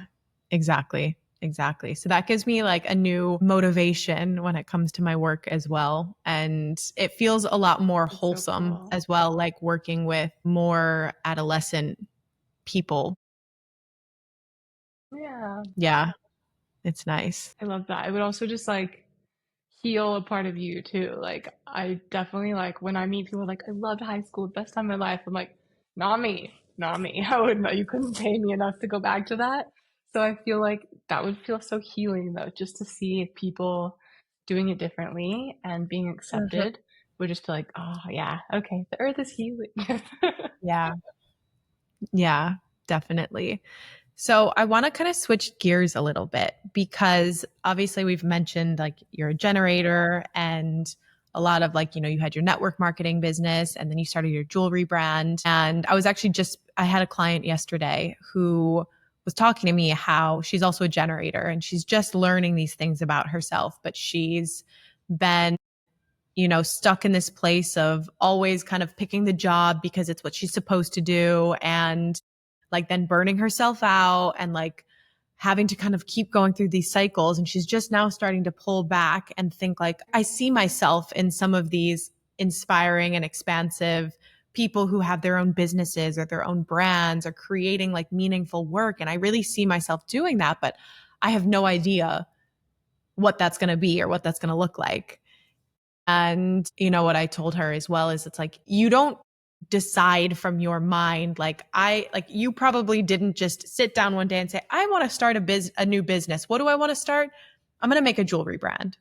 exactly. Exactly. So that gives me like a new motivation when it comes to my work as well. And it feels a lot more It's so wholesome cool. as well, like working with more adolescent people. Yeah, Yeah, it's nice. I love that. It would also just like heal a part of you too. Like I definitely like when I meet people like I loved high school, best time of my life. I'm like, not me, not me. I would not. You couldn't pay me enough to go back to that. So I feel like that would feel so healing though, just to see people doing it differently and being Mhm. accepted would just feel like, oh yeah, okay, the earth is healing. Yeah. Yeah, definitely. So I want to kind of switch gears a little bit, because obviously we've mentioned like you're a generator and a lot of like, you had your network marketing business and then you started your jewelry brand. And I had a client yesterday who was talking to me how she's also a generator and she's just learning these things about herself, but she's been stuck in this place of always kind of picking the job because it's what she's supposed to do, and like then burning herself out and like having to kind of keep going through these cycles. And she's just now starting to pull back and think like, I see myself in some of these inspiring and expansive people who have their own businesses or their own brands or creating like meaningful work. And I really see myself doing that, but I have no idea what that's going to be or what that's going to look like. And what I told her as well is it's like, you don't decide from your mind. Like you probably didn't just sit down one day and say, I want to start a new business. What do I want to start? I'm going to make a jewelry brand.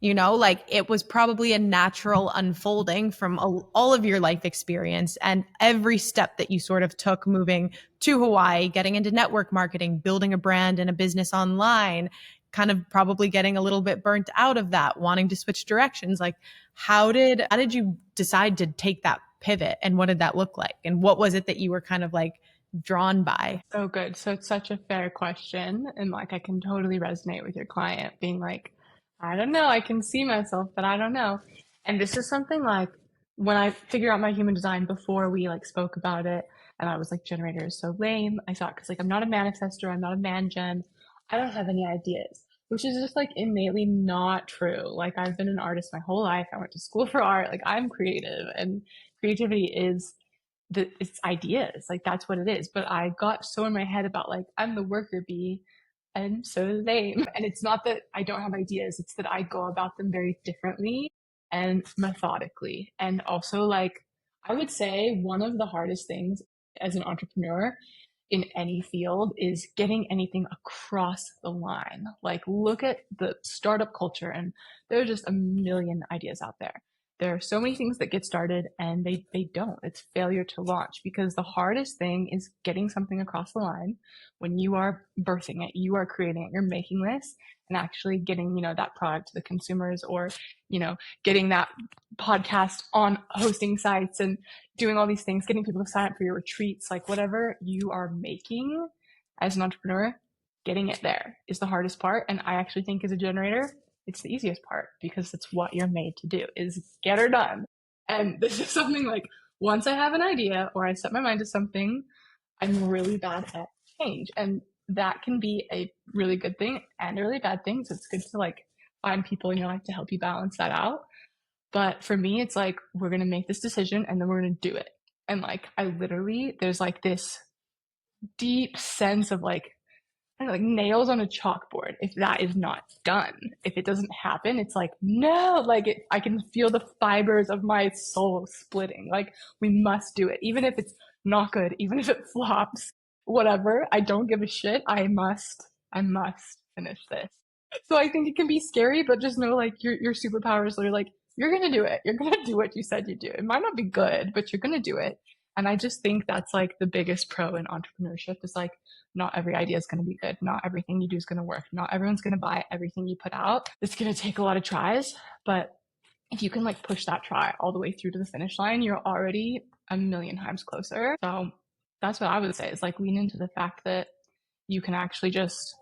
Like it was probably a natural unfolding from all of your life experience and every step that you sort of took moving to Hawaii, getting into network marketing, building a brand and a business online, kind of probably getting a little bit burnt out of that, wanting to switch directions. Like how did you decide to take that pivot and what did that look like? And what was it that you were kind of like drawn by? So good. So it's such a fair question. And like, I can totally resonate with your client being like, I don't know, I can see myself, but I don't know. And this is something like when I figure out my human design before we like spoke about it, and I was like, generator is so lame. I thought, because like I'm not a manifester, I'm not a man gen, I don't have any ideas, which is just like innately not true. Like I've been an artist my whole life. I went to school for art. Like I'm creative, and creativity is it's ideas. Like that's what it is. But I got so in my head about like I'm the worker bee and so lame. And it's not that I don't have ideas, it's that I go about them very differently and methodically. And also, like, I would say one of the hardest things as an entrepreneur in any field is getting anything across the line. Like, look at the startup culture, and there are just a million ideas out there. There are so many things that get started and they don't. It's failure to launch, because the hardest thing is getting something across the line when you are birthing it, you are creating it, you're making this, and actually getting, that product to the consumers, or, getting that podcast on hosting sites and doing all these things, getting people to sign up for your retreats, like whatever you are making as an entrepreneur, getting it there is the hardest part. And I actually think as a generator, it's the easiest part, because it's what you're made to do, is get her done. And this is something like, once I have an idea or I set my mind to something, I'm really bad at change. And that can be a really good thing and a really bad thing. So it's good to like find people in your life to help you balance that out. But for me, it's like, we're going to make this decision and then we're going to do it. And like, there's like this deep sense of like nails on a chalkboard. If that is not done, if it doesn't happen, it's like, no, like I can feel the fibers of my soul splitting. Like, we must do it. Even if it's not good, even if it flops, whatever, I don't give a shit. I must finish this. So I think it can be scary, but just know like your superpowers are like, you're going to do it. You're going to do what you said you do. It might not be good, but you're going to do it. And I just think that's like the biggest pro in entrepreneurship, is like, not every idea is going to be good. Not everything you do is going to work. Not everyone's going to buy everything you put out. It's going to take a lot of tries, but if you can like push that try all the way through to the finish line, you're already a million times closer. So that's what I would say, is like, lean into the fact that you can actually just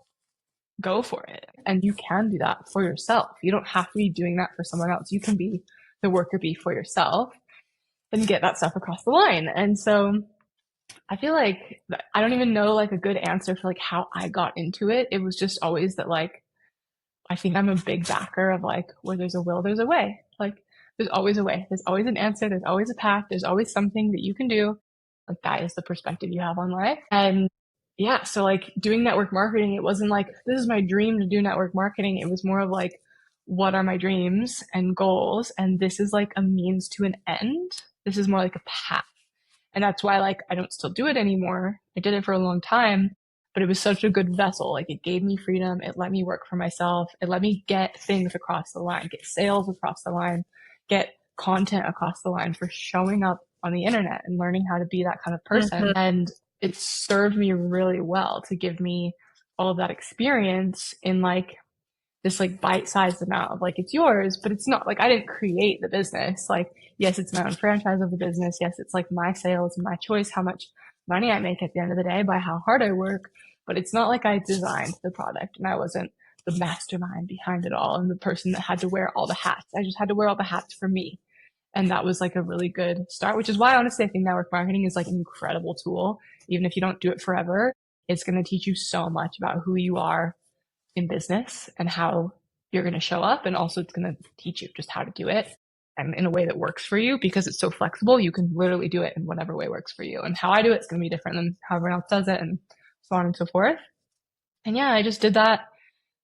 go for it. And you can do that for yourself. You don't have to be doing that for someone else. You can be the worker bee for yourself and get that stuff across the line. And so I feel like I don't even know like a good answer for like how I got into it. It was just always that like, I think I'm a big backer of like, where there's a will, there's a way. Like, there's always a way. There's always an answer. There's always a path. There's always something that you can do. Like, that is the perspective you have on life. And yeah, so like doing network marketing, it wasn't like, this is my dream to do network marketing. It was more of like, what are my dreams and goals? And this is like a means to an end. This is more like a path. And that's why like I don't still do it anymore. I did it for a long time, but it was such a good vessel. Like, it gave me freedom. It let me work for myself. It let me get things across the line, get sales across the line, get content across the line for showing up on the internet and learning how to be that kind of person. Mm-hmm. And it served me really well to give me all of that experience in like this like bite-sized amount of like, it's yours, but it's not like I didn't create the business. Like, yes, it's my own franchise of the business. Yes, it's like my sales and my choice, how much money I make at the end of the day by how hard I work. But it's not like I designed the product and I wasn't the mastermind behind it all and the person that had to wear all the hats. I just had to wear all the hats for me. And that was like a really good start, which is why honestly I think network marketing is like an incredible tool. Even if you don't do it forever, it's going to teach you so much about who you are in business and how you're going to show up. And also it's going to teach you just how to do it and in a way that works for you, because it's so flexible. You can literally do it in whatever way works for you. And how I do it's going to be different than how everyone else does it, and so on and so forth. And yeah, I just did that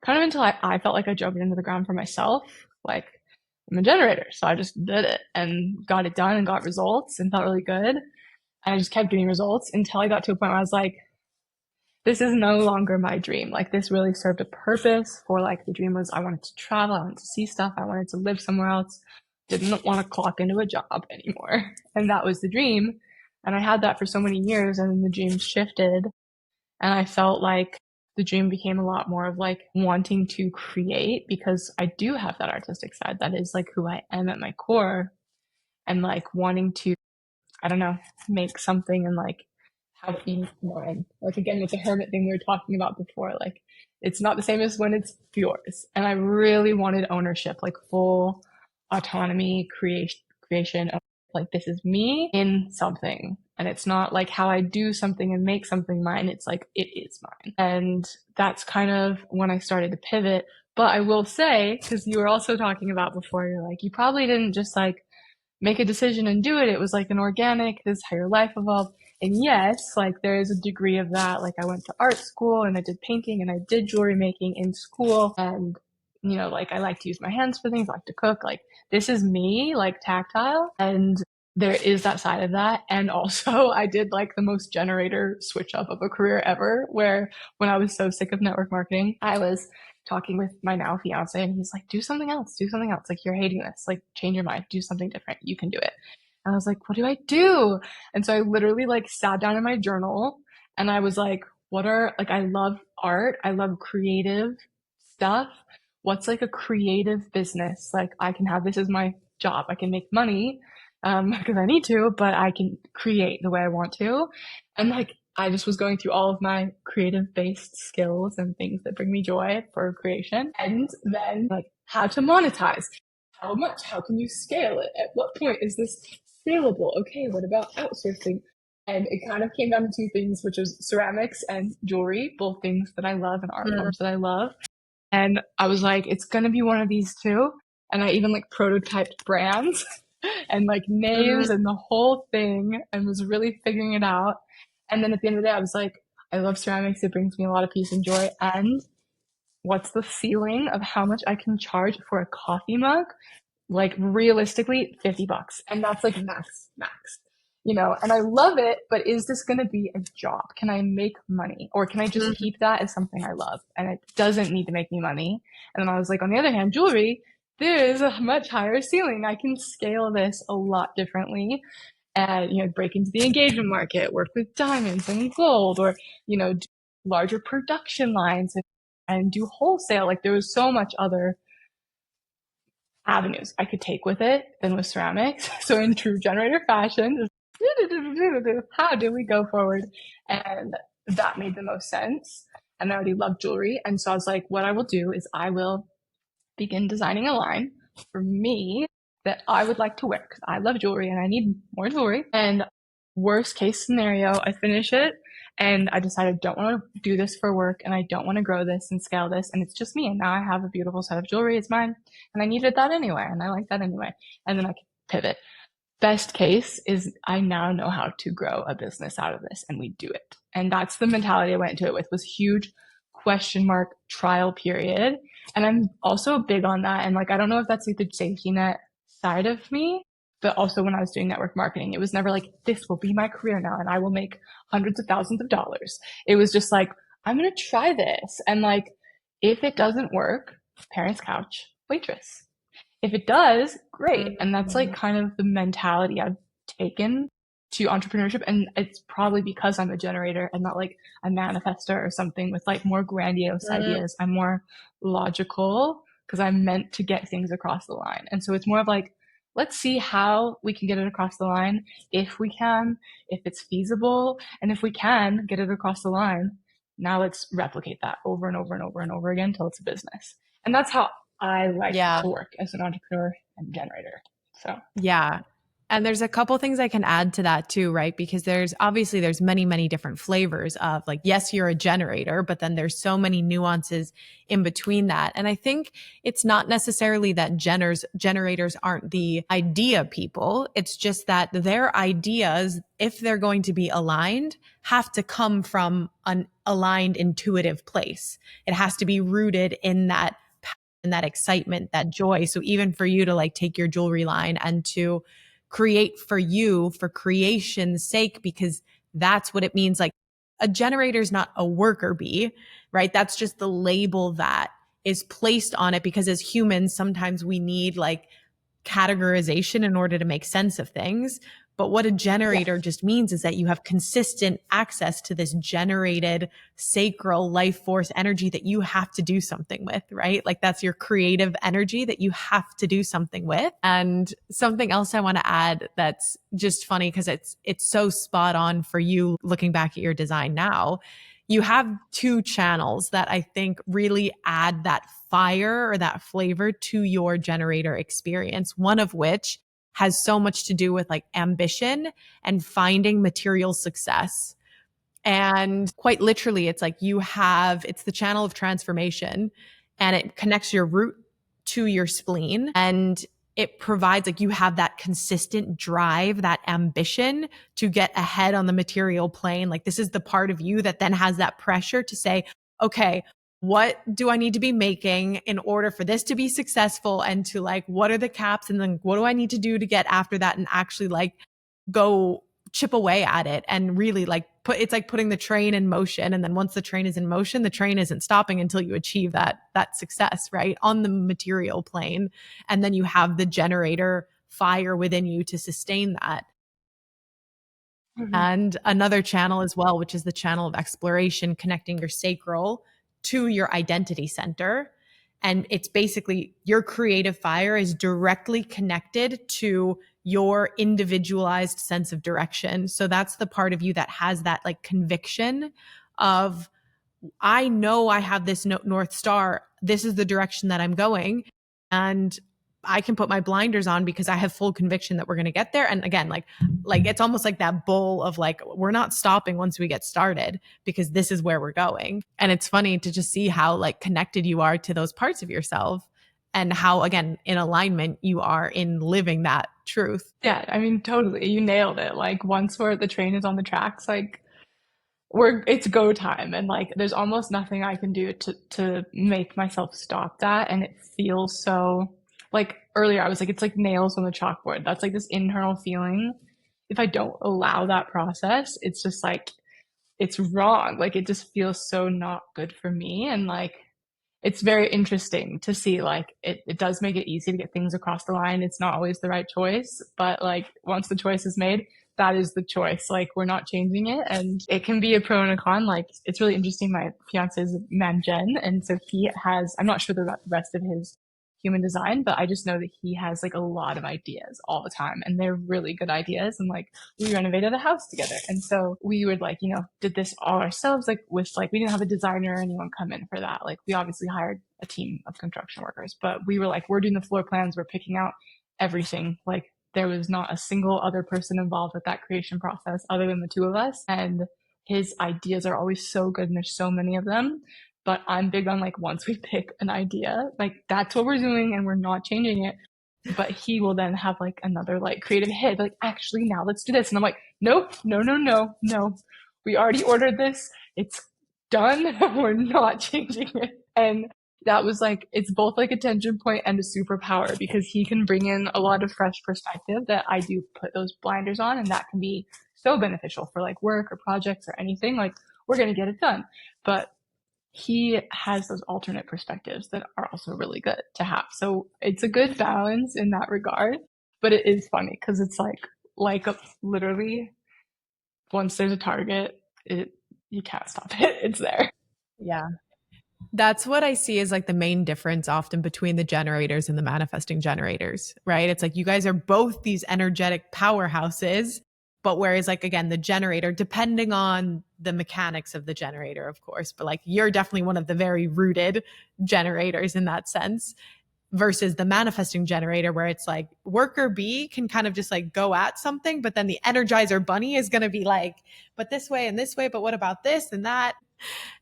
kind of until I felt like I drove it into the ground for myself. Like, I'm a generator, so I just did it and got it done and got results and felt really good. And I just kept doing results until I got to a point where I was like, this is no longer my dream. Like, this really served a purpose for, like, the dream was I wanted to travel, I wanted to see stuff, I wanted to live somewhere else, didn't want to clock into a job anymore. And that was the dream. And I had that for so many years, and then the dream shifted. And I felt like the dream became a lot more of like wanting to create, because I do have that artistic side. That is like who I am at my core, and like wanting to, I don't know, make something and like have it be mine. Like, again, with the hermit thing we were talking about before, like it's not the same as when it's yours. And I really wanted ownership, like full autonomy, creation of like, this is me in something. And it's not like how I do something and make something mine. It's like, it is mine. And that's kind of when I started to pivot. But I will say, because you were also talking about before, you're like, you probably didn't just like make a decision and do it. It was like an organic, this is how your life evolved. And yes, like there is a degree of that. Like, I went to art school and I did painting and I did jewelry making in school. And, you know, like I like to use my hands for things, I like to cook. Like, this is me, like tactile. And there is that side of that. And also I did like the most generator switch up of a career ever, where when I was so sick of network marketing, I was talking with my now fiance and he's like, do something else, do something else. Like, you're hating this, like change your mind, do something different. You can do it. And I was like, what do I do? And so I literally like sat down in my journal and I was like, like, I love art. I love creative stuff. What's like a creative business? Like, I can have this as my job. I can make money because I need to, but I can create the way I want to. And like, I just was going through all of my creative based skills and things that bring me joy for creation. And then like, how to monetize, how much, how can you scale it? At what point is this scalable? Okay, what about outsourcing? And it kind of came down to two things, which was ceramics and jewelry, both things that I love and art forms that I love. And I was like, it's going to be one of these two. And I even like prototyped brands and like names and the whole thing, and was really figuring it out. And then at the end of the day, I was like, I love ceramics. It brings me a lot of peace and joy. And what's the ceiling of how much I can charge for a coffee mug? Like, realistically, $50. And that's like max, you know, and I love it, but is this going to be a job? Can I make money, or can I just keep that as something I love and it doesn't need to make me money? And then I was like, on the other hand, jewelry, there is a much higher ceiling. I can scale this a lot differently and, you know, break into the engagement market, work with diamonds and gold, or, you know, do larger production lines and do wholesale. Like, there was so much other avenues I could take with it than with ceramics. So in true generator fashion, how do we go forward? And that made the most sense. And I already love jewelry. And so I was like, what I will do is I will begin designing a line for me that I would like to wear, because I love jewelry and I need more jewelry. And worst case scenario, I finish it and I decide I don't want to do this for work and I don't want to grow this and scale this. And it's just me. And now I have a beautiful set of jewelry. It's mine. And I needed that anyway. And I like that anyway. And then I can pivot. Best case is I now know how to grow a business out of this, and we do it. And that's the mentality I went into it with, was huge question mark trial period. And I'm also big on that. And like, I don't know if that's like the safety net side of me, but also when I was doing network marketing, it was never like, this will be my career now and I will make hundreds of thousands of dollars. It was just like, I'm going to try this. And like, if it doesn't work, parents' couch, waitress. If it does, great. And that's like kind of the mentality I've taken to entrepreneurship. And it's probably because I'm a generator and not like a manifester or something with like more grandiose ideas. I'm more logical because I'm meant to get things across the line. And so it's more of like, let's see how we can get it across the line. If we can, if it's feasible, and if we can get it across the line, now let's replicate that over and over and over and over again until it's a business. And that's how I like Yeah. to work as an entrepreneur and generator. So Yeah. And there's a couple things I can add to that too, right? Because there's many, many different flavors of like, yes, you're a generator, but then there's so many nuances in between that. And I think it's not necessarily that generators aren't the idea people. It's just that their ideas, if they're going to be aligned, have to come from an aligned, intuitive place. It has to be rooted in that and that excitement, that joy. So even for you to like take your jewelry line and to create for you for creation's sake, because that's what it means. Like a generator is not a worker bee, right? That's just the label that is placed on it because as humans, sometimes we need like categorization in order to make sense of things. But what a generator just means is that you have consistent access to this generated sacral life force energy that you have to do something with, right? Like that's your creative energy that you have to do something with. And something else I want to add that's just funny because it's so spot on for you looking back at your design now. You have two channels that I think really add that fire or that flavor to your generator experience, one of which has so much to do with like ambition and finding material success. And quite literally, it's like it's the channel of transformation and it connects your root to your spleen. And it provides like you have that consistent drive, that ambition to get ahead on the material plane. Like this is the part of you that then has that pressure to say, okay, what do I need to be making in order for this to be successful? And to like, what are the caps? And then what do I need to do to get after that and actually like go chip away at it and really like it's like putting the train in motion. And then once the train is in motion, the train isn't stopping until you achieve that success, right? On the material plane. And then you have the generator fire within you to sustain that. And another channel as well, which is the channel of exploration, connecting your sacral to your identity center. And it's basically your creative fire is directly connected to your individualized sense of direction. So that's the part of you that has that like conviction of, I know I have this North Star. This is the direction that I'm going. And I can put my blinders on because I have full conviction that we're going to get there. And again, like it's almost like that bull of like, we're not stopping once we get started because this is where we're going. And it's funny to just see how like connected you are to those parts of yourself and how, again, in alignment you are in living that truth. Yeah, I mean, totally. You nailed it. Like once the train is on the tracks, like it's go time, and like there's almost nothing I can do to make myself stop that. And it feels so like earlier I was like, it's like nails on the chalkboard. That's like this internal feeling. If I don't allow that process, it's just like it's wrong. Like it just feels so not good for me. And like it's very interesting to see like it does make it easy to get things across the line. It's not always the right choice, but like once the choice is made, that is the choice. Like we're not changing it, and it can be a pro and a con. Like it's really interesting. My fiance is Manjen, and so I'm not sure the rest of his human design, but I just know that he has like a lot of ideas all the time, and they're really good ideas. And like we renovated a house together, and so we would like, did this all ourselves. Like with like, we didn't have a designer or anyone come in for that. Like we obviously hired a team of construction workers, but we were like, we're doing the floor plans, we're picking out everything. Like there was not a single other person involved with that creation process other than the two of us. And his ideas are always so good, and there's so many of them. But I'm big on like, once we pick an idea, like that's what we're doing and we're not changing it. But he will then have like another like creative hit, like actually now let's do this. And I'm like, nope, no. We already ordered this. It's done. We're not changing it. And that was like, it's both like a tension point and a superpower because he can bring in a lot of fresh perspective that I do put those blinders on, and that can be so beneficial for like work or projects or anything. Like we're going to get it done. But he has those alternate perspectives that are also really good to have. So it's a good balance in that regard, but it is funny because it's literally once there's a target, you can't stop it. It's there. Yeah. That's what I see as like the main difference often between the generators and the manifesting generators, right? It's like you guys are both these energetic powerhouses, but whereas like again, the generator, depending on the mechanics of the generator, of course, but like you're definitely one of the very rooted generators in that sense versus the manifesting generator where it's like worker B can kind of just like go at something, but then the energizer bunny is going to be like, but this way and this way, but what about this and that?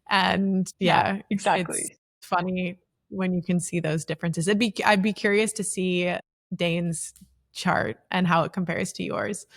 And Yeah, yeah, it's exactly. funny when you can see those differences. I'd be curious to see Dane's chart and how it compares to yours.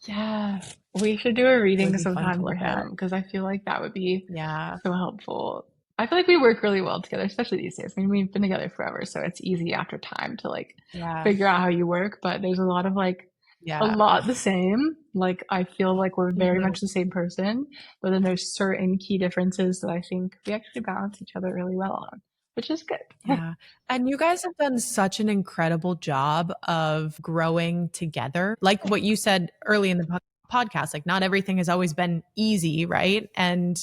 Yeah, we should do a It would reading be fun to sometime for look at. him because I feel like that would be Yeah. so helpful. I feel like we work really well together, especially these days. I mean, we've been together forever, so it's easy after time to like Yeah. figure out how you work, but there's a lot of like a Yeah. lot the same. Like I feel like we're very Mhm. much the same person, but then there's certain key differences that I think we actually balance each other really well on, which is good. Yeah. And you guys have done such an incredible job of growing together. Like what you said early in the podcast, like not everything has always been easy, right? And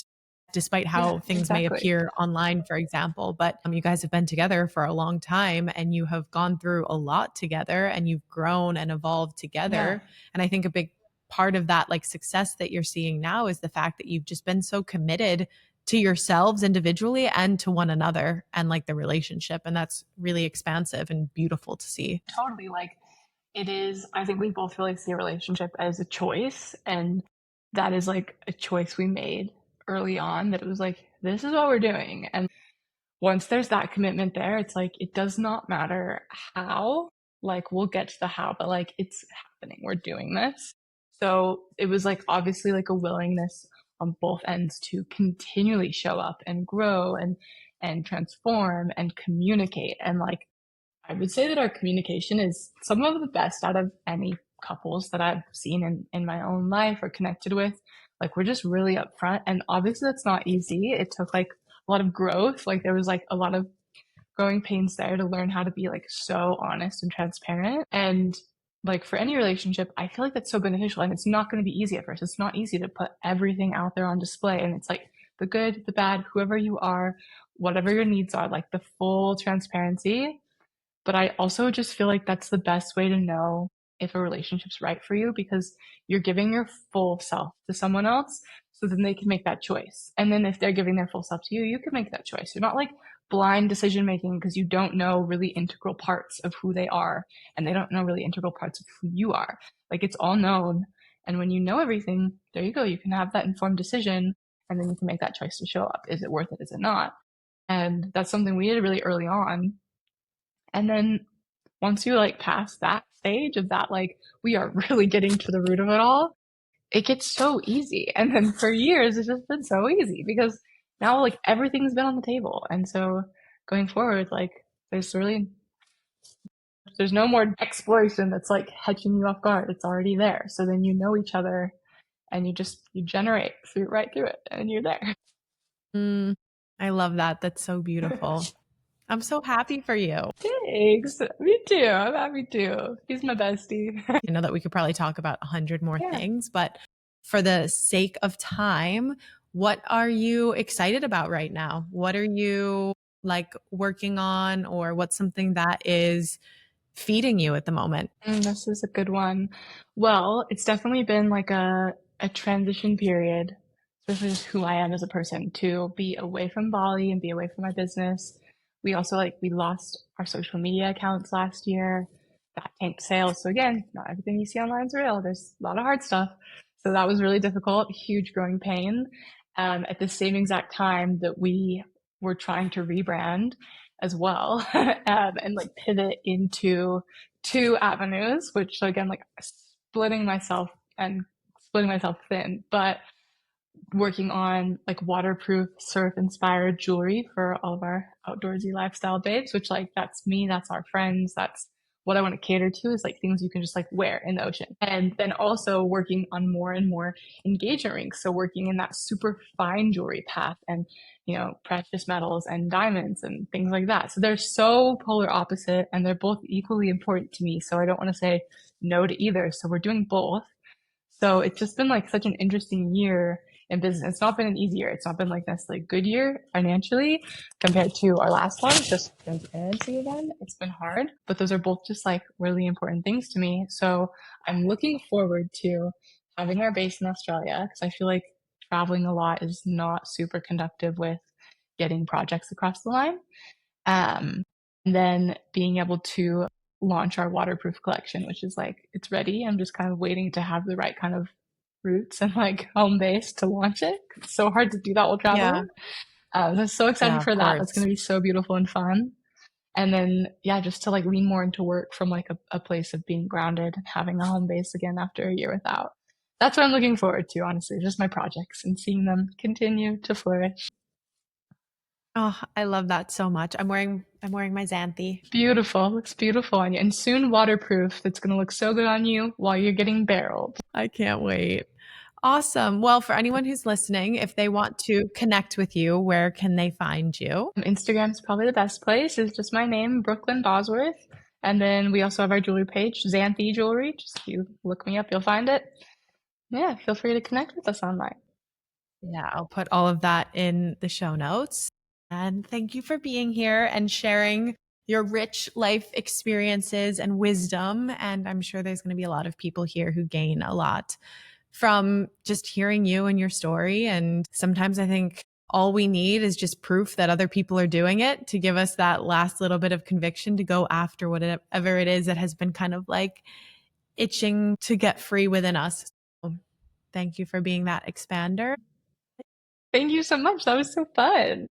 despite Yeah, how things may exactly. appear online, for example, but you guys have been together for a long time and you have gone through a lot together and you've grown and evolved Yeah. together. And I think a big part of that like success that you're seeing now is the fact that you've just been so committed to yourselves individually and to one another and like the relationship. And that's really expansive and beautiful to see. Totally. Like it is, I think we both really see a relationship as a choice. And that is like a choice we made early on that it was like, this is what we're doing. And once there's that commitment there, it's like, it does not matter how, like, we'll get to the how, but like, it's happening. We're doing this. So it was like, obviously, like a willingness on both ends to continually show up and grow and transform and communicate. And like, I would say that our communication is some of the best out of any couples that I've seen in my own life or connected with. Like we're just really upfront. And obviously that's not easy. It took like a lot of growth. Like there was like a lot of growing pains there to learn how to be like so honest and transparent. And like for any relationship, I feel like that's so beneficial and it's not going to be easy at first. It's not easy to put everything out there on display. And it's like the good, the bad, whoever you are, whatever your needs are, like the full transparency, but I also just feel like that's the best way to know if a relationship's right for you because you're giving your full self to someone else so then they can make that choice. And then if they're giving their full self to you, you can make that choice. You're not like blind decision making because you don't know really integral parts of who they are and they don't know really integral parts of who you are. Like it's all known. And when you know everything, there you go. You can have that informed decision and then you can make that choice to show up. Is it worth it? Is it not? And that's something we did really early on. And then once you like pass that stage of that, like we are really getting to the root of it all, it gets so easy. And then for years, it's just been so easy because now like everything's been on the table. And so going forward, like there's really, there's no more exploration that's like catching you off guard. It's already there. So then you know each other and you generate through right through it and you're there. Mm, I love that. That's so beautiful. I'm so happy for you. Thanks. Me too. I'm happy too. He's my bestie. I know that we could probably talk about 100 more Yeah. things, but for the sake of time, what are you excited about right now? What are you like working on, or what's something that is feeding you at the moment? This is a good one. Well, it's definitely been like a transition period, especially just who I am as a person, to be away from Bali and be away from my business. We also like we lost our social media accounts last year. That tanked sales. So again, not everything you see online is real. There's a lot of hard stuff. So that was really difficult, huge growing pain. At the same exact time that we were trying to rebrand as well, and like pivot into two avenues, which again, like splitting myself thin, but working on like waterproof surf inspired jewelry for all of our outdoorsy lifestyle babes, which like that's me, that's our friends, that's what I want to cater to is like things you can just like wear in the ocean. And then also working on more and more engagement rings. So working in that super fine jewelry path and, you know, precious metals and diamonds and things like that. So they're so polar opposite and they're both equally important to me. So I don't want to say no to either. So we're doing both. So it's just been like such an interesting year in business. It's not been an easy year. It's not been like necessarily a good year financially compared to our last one. Just transparency again. It's been hard, but those are both just like really important things to me. So I'm looking forward to having our base in Australia because I feel like traveling a lot is not super conductive with getting projects across the line. And then being able to launch our waterproof collection, which is like, it's ready. I'm just kind of waiting to have the right kind of roots and like home base to launch it. It's so hard to do that while Yeah. traveling. I'm so Yeah, excited of for that. That's going course. to be so beautiful and fun. And then, yeah, just to like lean more into work from like a place of being grounded and having a home base again after a year without. That's what I'm looking forward to, honestly, just my projects and seeing them continue to flourish. Oh, I love that so much. I'm wearing my Xanthi. Beautiful. Looks beautiful on you. And soon waterproof. That's going to look so good on you while you're getting barreled. I can't wait. Awesome. Well, for anyone who's listening, if they want to connect with you, where can they find you? Instagram's probably the best place. It's just my name, Brooklyn Bosworth. And then we also have our jewelry page, Xanthi Jewelry. Just if you look me up, you'll find it. Yeah, feel free to connect with us online. Yeah, I'll put all of that in the show notes. And thank you for being here and sharing your rich life experiences and wisdom. And I'm sure there's going to be a lot of people here who gain a lot from just hearing you and your story. And sometimes I think all we need is just proof that other people are doing it to give us that last little bit of conviction to go after whatever it is that has been kind of like itching to get free within us. So thank you for being that expander. Thank you so much. That was so fun.